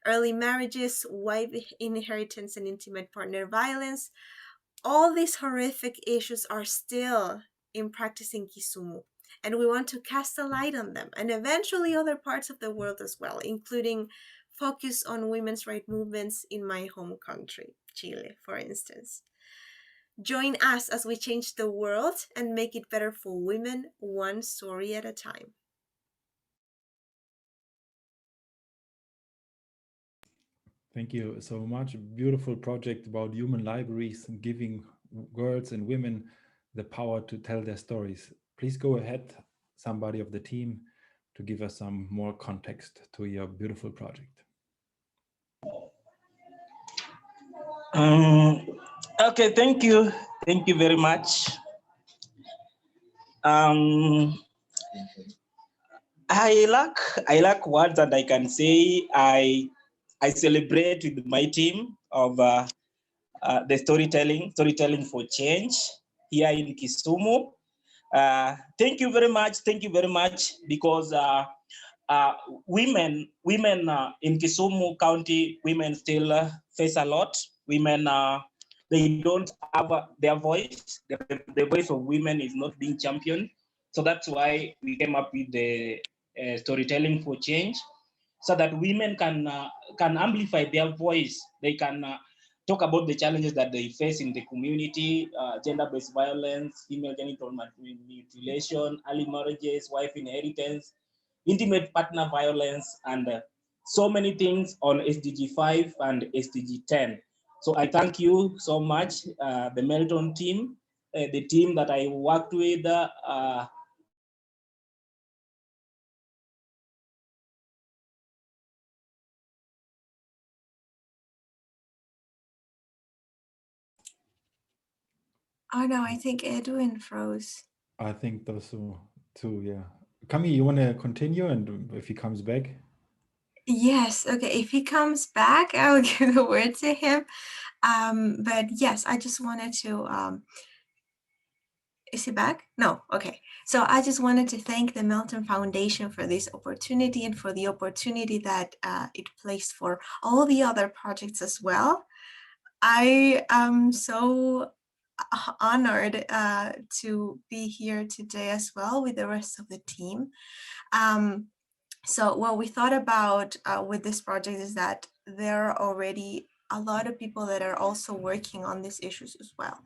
Speaker 16: early marriages, wife inheritance, and intimate partner violence. All these horrific issues are still in practice in Kisumu, and we want to cast a light on them and eventually other parts of the world as well, including focus on women's rights movements in my home country, Chile, for instance. Join us as we change the world and make it better for women, one story at a time.
Speaker 4: Thank you so much. Beautiful project about human libraries and giving girls and women the power to tell their stories. Please go ahead, somebody of the team, to give us some more context to your beautiful project.
Speaker 17: Okay, thank you. Thank you very much. I lack words that I can say. I celebrate with my team of the storytelling for change here in Kisumu. Thank you very much. Thank you very much, because women in Kisumu County, women still face a lot. Women, they don't have their voice. The voice of women is not being championed. So that's why we came up with the storytelling for change, so that women can amplify their voice. They can talk about the challenges that they face in the community, gender-based violence, female genital mutilation, early marriages, wife inheritance, intimate partner violence, and so many things on SDG 5 and SDG 10. So I thank you so much, the Melton team, the team that I worked with.
Speaker 16: Oh no, I think Edwin froze.
Speaker 4: I think those two, yeah. Kami, you want to continue, and if he comes back?
Speaker 16: Yes, okay. If he comes back, I will give the word to him. But yes, I just wanted to, is he back? No, okay. So I just wanted to thank the Melton Foundation for this opportunity and for the opportunity that it placed for all the other projects as well. I am so honored to be here today as well with the rest of the team. So what we thought about with this project is that there are already a lot of people that are also working on these issues as well,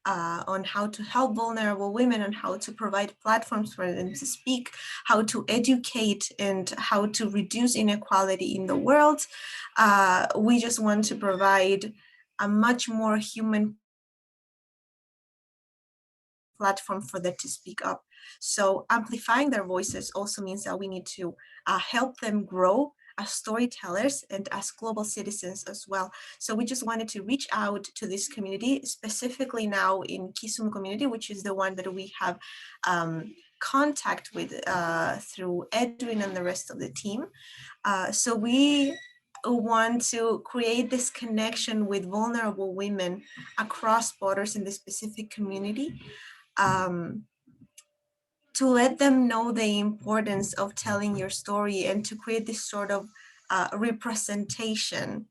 Speaker 16: on how to help vulnerable women, and how to provide platforms for them to speak, how to educate, and how to reduce inequality in the world. We just want to provide a much more human platform for them to speak up. So amplifying their voices also means that we need to help them grow as storytellers and as global citizens as well. So we just wanted to reach out to this community, specifically now in Kisumu community, which is the one that we have contact with through Edwin and the rest of the team. So we want to create this connection with vulnerable women across borders in the specific community, to let them know the importance of telling your story, and to create this sort of representation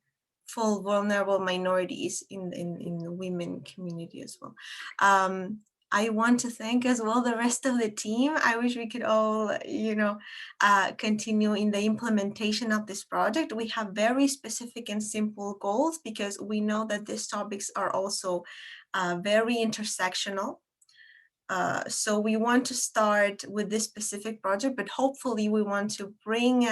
Speaker 16: for vulnerable minorities in the women community as well. I want to thank as well the rest of the team. I wish we could all, continue in the implementation of this project. We have very specific and simple goals, because we know that these topics are also very intersectional. So we want to start with this specific project, but hopefully we want to bring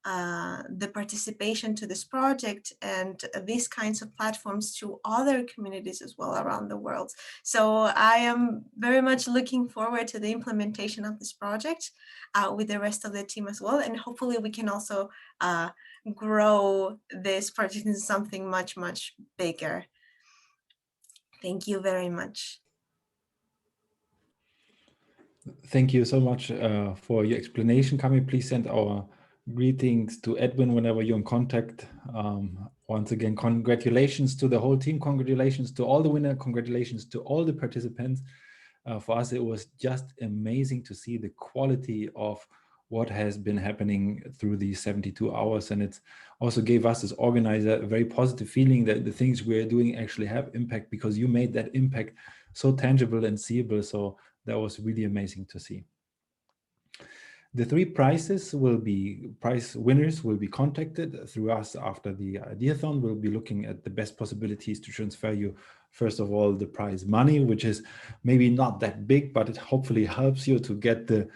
Speaker 16: the participation to this project and these kinds of platforms to other communities as well around the world. So I am very much looking forward to the implementation of this project with the rest of the team as well. And hopefully we can also grow this project into something much, much bigger. Thank you very much.
Speaker 4: Thank you so much for your explanation. Can we please send our greetings to Edwin whenever you're in contact? Once again, congratulations to the whole team. Congratulations to all the winners. Congratulations to all the participants. For us, it was just amazing to see the quality of what has been happening through these 72 hours. And it also gave us as organizer a very positive feeling that the things we're doing actually have impact, because you made that impact so tangible and seeable. So that was really amazing to see. The three prize winners will be contacted through us after the ideathon. We'll be looking at the best possibilities to transfer you, first of all, the prize money, which is maybe not that big, but it hopefully helps you to get the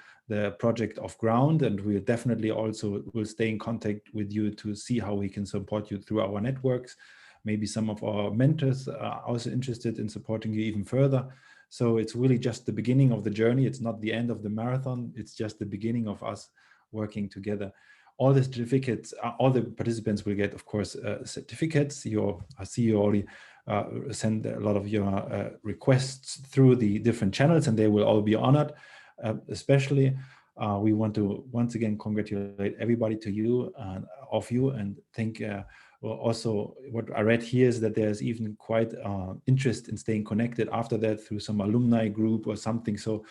Speaker 4: project off ground. And we'll definitely also will stay in contact with you to see how we can support you through our networks. Maybe some of our mentors are also interested in supporting you even further. So it's really just the beginning of the journey. It's not the end of the marathon. It's just the beginning of us working together. All the certificates, all the participants will get, of course, certificates. I see you already send a lot of your requests through the different channels, and they will all be honored. Especially, we want to once again congratulate everybody of you, and think. Well, also, what I read here is that there's even quite interest in staying connected after that through some alumni group or something. So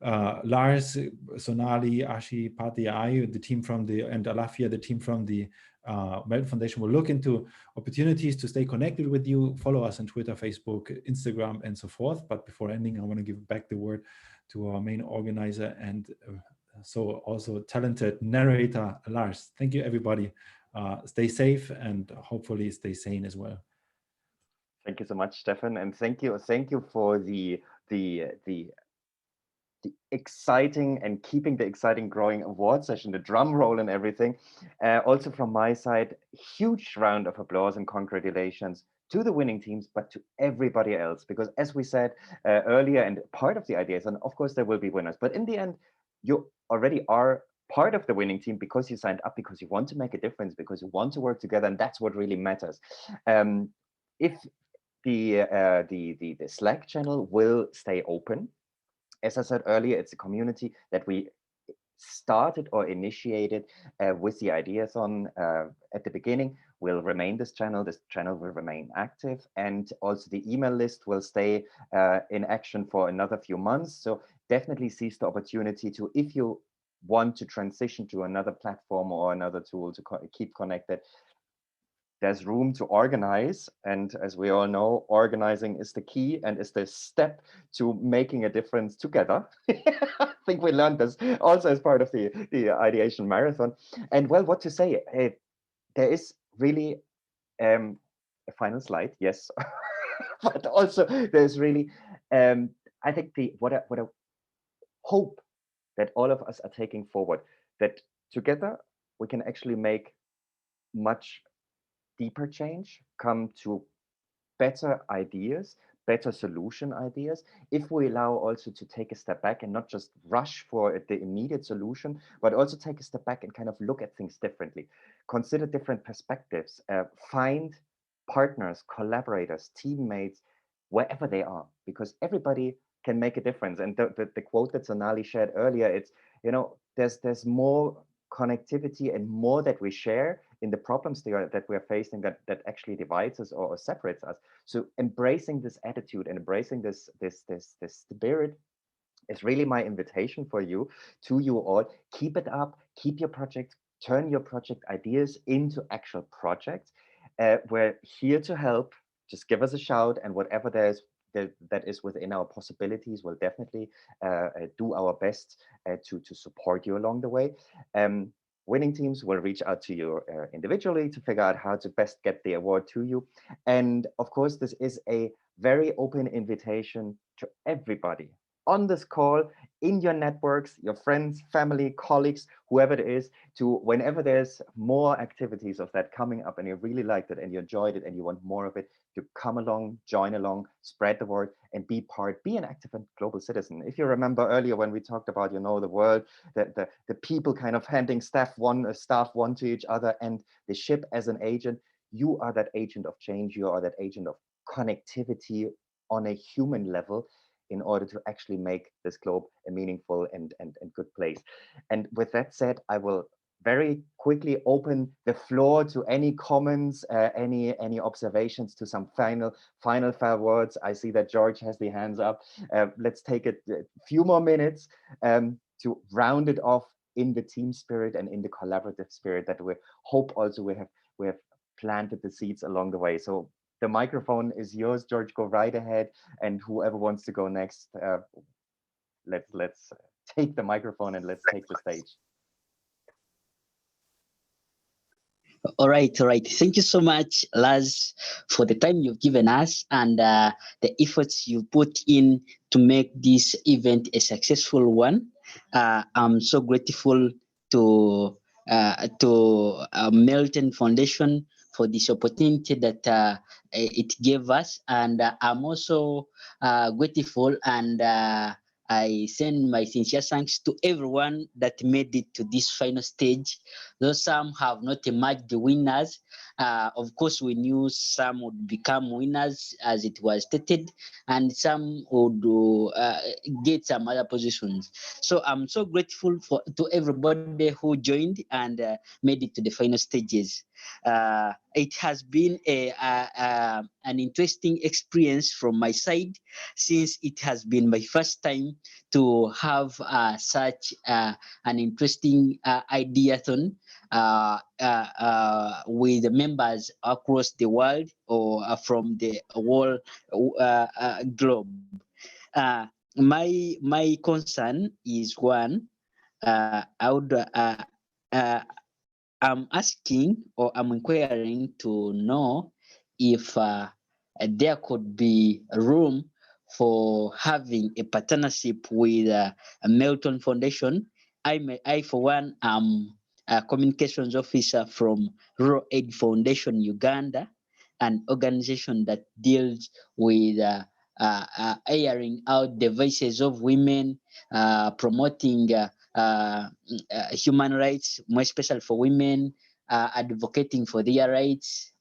Speaker 4: Lars, Sonali, Ashi, Pati, the team and Alafia, the team from the Melton Foundation will look into opportunities to stay connected with you. Follow us on Twitter, Facebook, Instagram, and so forth. But before ending, I want to give back the word to our main organizer and so also talented narrator, Lars. Thank you, everybody. Stay safe and hopefully stay sane as well.
Speaker 1: Thank you so much, Stefan, and thank you for the exciting and keeping the exciting growing award session, the drum roll and everything. Also from my side, huge round of applause and congratulations to the winning teams, but to everybody else, because as we said earlier, and part of the ideas, and of course there will be winners, but in the end, you already are part of the winning team because you signed up, because you want to make a difference, because you want to work together, and that's what really matters. If the Slack channel will stay open, as I said earlier, it's a community that we started or initiated with the ideathon at the beginning. Will remain this channel will remain active, and also the email list will stay in action for another few months. So definitely seize the opportunity to, if you want to transition to another platform or another tool to keep connected, there's room to organize. And as we all know, organizing is the key and is the step to making a difference together. I think we learned this also as part of the ideation marathon. And well, what to say? There is really a final slide, yes. But also there's really, I think what I hope that all of us are taking forward, that together we can actually make much deeper change, come to better ideas, better solution ideas, if we allow also to take a step back and not just rush for the immediate solution, but also take a step back and kind of look at things differently, consider different perspectives, find partners, collaborators, teammates, wherever they are, because everybody can make a difference. And the quote that Sonali shared earlier, it's, there's more connectivity and more that we share in the problems that we're facing that actually divides us or separates us. So embracing this attitude and embracing this spirit is really my invitation for you, to you all. Keep it up, keep your project, turn your project ideas into actual projects. We're here to help. Just give us a shout, and whatever that is within our possibilities, we'll definitely do our best to support you along the way. Winning teams will reach out to you individually to figure out how to best get the award to you. And of course, this is a very open invitation to everybody on this call, in your networks, your friends, family, colleagues, whoever it is, to whenever there's more activities of that coming up and you really liked it and you enjoyed it and you want more of it, to come along, join along, spread the word, and be an active and global citizen. If you remember earlier when we talked about, the world, the people kind of handing staff one to each other, and the ship as an agent, you are that agent of change, you are that agent of connectivity on a human level, in order to actually make this globe a meaningful and good place. And with that said, I will very quickly open the floor to any comments, any observations, to some final words. I see that George has the hands up. Let's take a few more minutes to round it off in the team spirit and in the collaborative spirit that we hope also we have planted the seeds along the way. So the microphone is yours, George. Go right ahead, and whoever wants to go next, let's take the microphone and let's take the stage.
Speaker 18: All right. Thank you so much, Laz, for the time you've given us and the efforts you put in to make this event a successful one. I'm so grateful to Melton Foundation for this opportunity that it gave us, and I'm also grateful, and I send my sincere thanks to everyone that made it to this final stage. Though some have not emerged the winners, of course we knew some would become winners as it was stated, and some would get some other positions. So I'm so grateful to everybody who joined and made it to the final stages. It has been an interesting experience from my side, since it has been my first time to have such an interesting ideathon with members across the world or from the whole globe. My concern is one. I'm asking, or I'm inquiring to know if there could be room for having a partnership with a Melton Foundation. I for one, am a communications officer from Rural Aid Foundation Uganda, an organization that deals with airing out the voices of women, promoting human rights, more especially for women, advocating for their rights,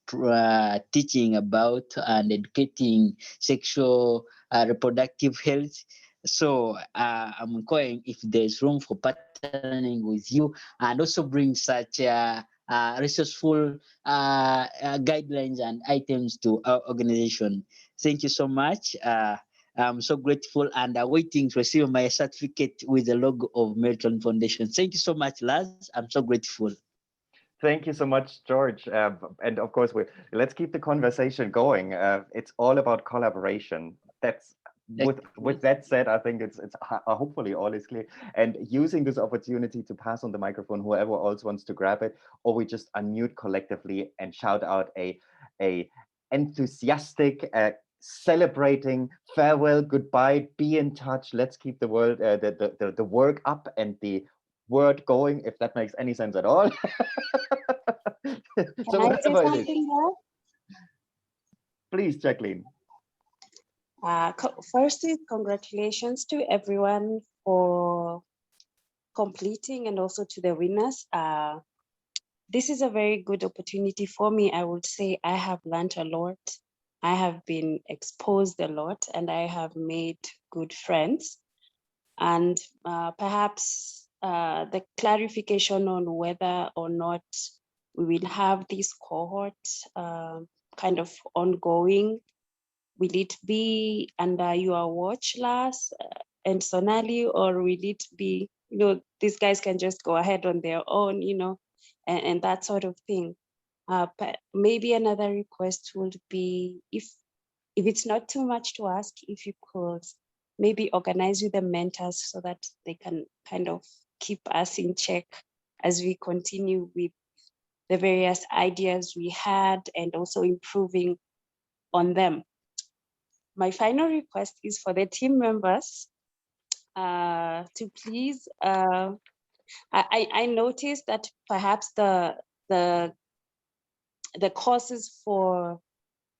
Speaker 18: teaching about and educating sexual reproductive health. So I'm inquiring if there's room for partnering with you and also bring such resourceful guidelines and items to our organization. Thank you so much. I'm so grateful and waiting to receive my certificate with the logo of Melton Foundation. Thank you so much, Laz. I'm so grateful.
Speaker 1: Thank you so much, George. And of course, let's keep the conversation going. It's all about collaboration. With that said, I think it's hopefully all is clear. And using this opportunity to pass on the microphone, whoever else wants to grab it, or we just unmute collectively and shout out a enthusiastic, celebrating, farewell, goodbye, be in touch. Let's keep the world, the work up and the word going, if that makes any sense at all. So
Speaker 19: Can I say
Speaker 1: whatever it is,
Speaker 19: something there?
Speaker 1: please, Jacqueline.
Speaker 19: Firstly, congratulations to everyone for completing and also to the winners. This is a very good opportunity for me. I would say I have learned a lot. I have been exposed a lot and I have made good friends. And perhaps the clarification on whether or not we will have this cohort kind of ongoing. Will it be under your watch, Lars and Sonali, or will it be, these guys can just go ahead on their own, and that sort of thing. But maybe another request would be, if it's not too much to ask, if you could maybe organize with the mentors so that they can kind of keep us in check as we continue with the various ideas we had and also improving on them. My final request is for the team members to please, I noticed that perhaps the courses for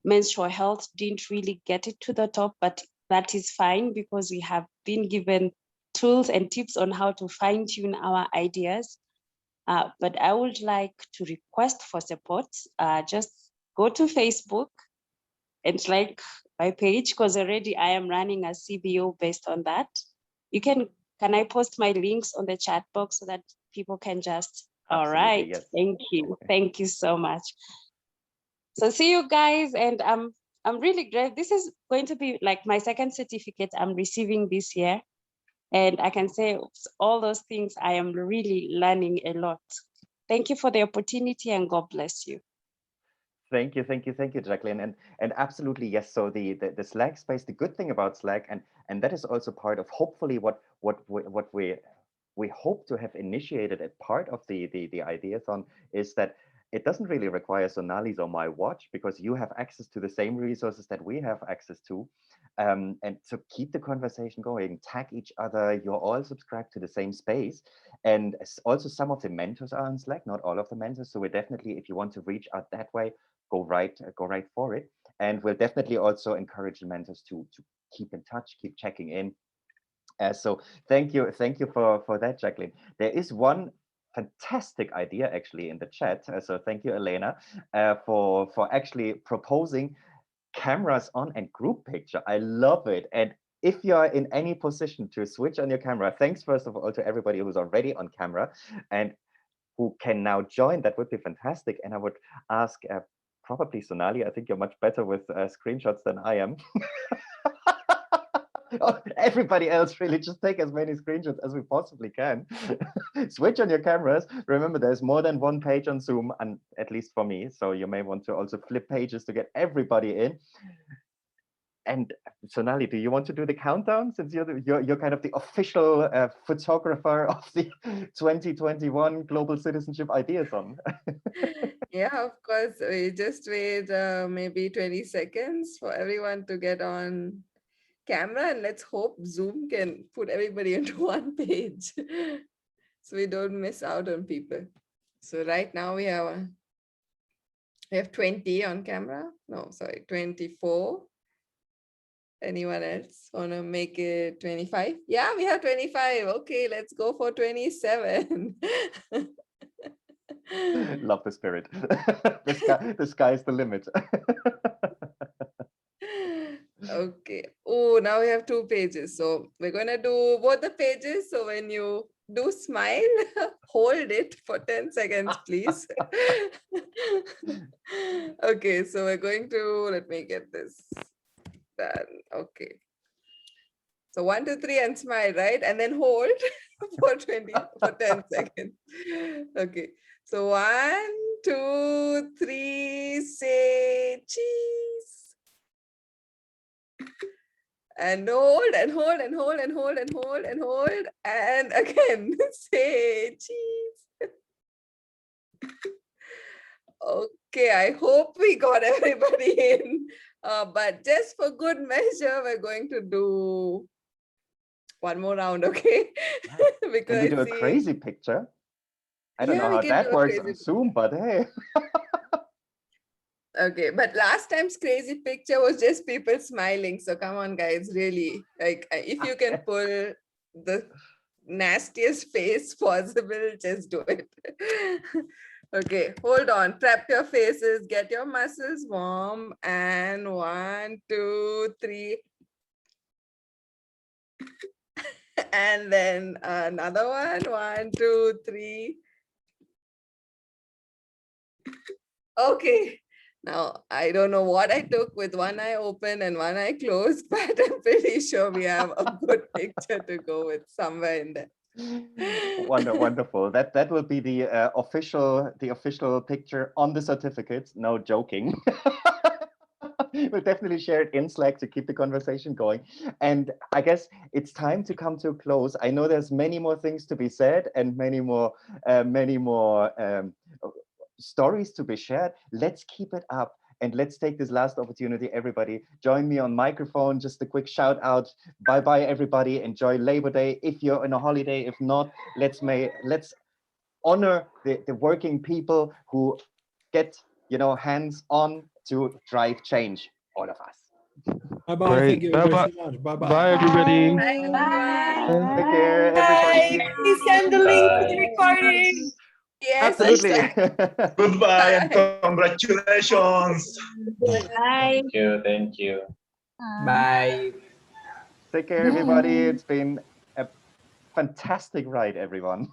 Speaker 19: menstrual health didn't really get it to the top, but that is fine because we have been given tools and tips on how to fine tune our ideas. But I would like to request for support. Just go to Facebook and like my page, because already I am running a CBO based on that. You can I post my links on the chat box so that people can just, all right, yes. Thank you so much. So see you guys, and I'm really glad. This is going to be like my second certificate I'm receiving this year. And I can say all those things, I am really learning a lot. Thank you for the opportunity and God bless you.
Speaker 1: Thank you, Jacqueline, and absolutely yes. So the Slack space, the good thing about Slack, and that is also part of hopefully what we hope to have initiated as part of the Ideathon is that it doesn't really require Sonali's or my watch, because you have access to the same resources that we have access to. And so keep the conversation going, tag each other, you're all subscribed to the same space. And also some of the mentors are on Slack, not all of the mentors. So we're definitely, if you want to reach out that way, go right for it. And we'll definitely also encourage the mentors to keep in touch, keep checking in. So thank you for that, Jacqueline. There is one fantastic idea actually in the chat. So thank you, Elena, for actually proposing cameras on and group picture. I love it. And if you're in any position to switch on your camera, thanks first of all to everybody who's already on camera and who can now join. That would be fantastic. And I would ask probably Sonali, I think you're much better with screenshots than I am. Everybody else, really just take as many screenshots as we possibly can. Switch on your cameras. Remember, there's more than one page on Zoom, and at least for me, so you may want to also flip pages to get everybody in. And Sonali, do you want to do the countdown, since you're kind of the official photographer of the 2021 Global Citizenship Ideathon?
Speaker 2: Yeah, of course. We just wait maybe 20 seconds for everyone to get on camera, and let's hope Zoom can put everybody into one page so we don't miss out on people. So right now we have 20 on camera. No, sorry, 24. Anyone else want to make it 25? Yeah, we have 25. Okay, let's go for 27.
Speaker 1: Love the spirit. The sky is the limit.
Speaker 2: Okay. Oh, now we have 2 pages. So we're going to do both the pages. So when you do smile, hold it for 10 seconds, please. Okay, so we're going to, let me get this done. Okay. So 1, 2, 3 and smile, right? And then hold for 10 seconds. Okay. So 1, 2, 3, say cheese. And hold and hold and hold and hold and hold and hold. And again, say cheese. Okay, I hope we got everybody in. But just for good measure, we're going to do one more round, okay? Because
Speaker 1: Can we do
Speaker 2: I
Speaker 1: a
Speaker 2: see.
Speaker 1: crazy picture? I don't
Speaker 2: Yeah,
Speaker 1: know
Speaker 2: we
Speaker 1: how
Speaker 2: can
Speaker 1: that
Speaker 2: do a
Speaker 1: works
Speaker 2: crazy
Speaker 1: on Zoom, but hey.
Speaker 2: Okay, but last time's crazy picture was just people smiling. So come on, guys, really. Like, if you can pull the nastiest face possible, just do it. Okay, hold on. Prep your faces, get your muscles warm, and 1, 2, 3. And then another one. 1, 2, 3. Okay. Now, I don't know what I took with one eye open and one eye closed, but I'm pretty sure we have a good picture to go with somewhere in there.
Speaker 1: Wonderful. That will be the official picture on the certificates. No joking. We'll definitely share it in Slack to keep the conversation going. And I guess it's time to come to a close. I know there's many more things to be said and many more stories to be shared. Let's keep it up. And let's take this last opportunity, everybody. Join me on microphone. Just a quick shout out. Bye-bye, everybody. Enjoy Labor Day. If you're on a holiday, if not, let's honor the working people who get, hands on to drive change, all of us.
Speaker 4: Bye-bye.
Speaker 3: Great.
Speaker 4: Thank you
Speaker 3: Bye
Speaker 4: very
Speaker 3: bye.
Speaker 4: much. Bye-bye.
Speaker 3: Bye, everybody.
Speaker 1: Take care, everybody.
Speaker 2: Please send the link to the recording. Yes.
Speaker 1: Absolutely.
Speaker 20: Goodbye and congratulations.
Speaker 11: Bye.
Speaker 20: Thank you.
Speaker 21: Bye.
Speaker 1: Take care, everybody. It's been a fantastic ride, everyone.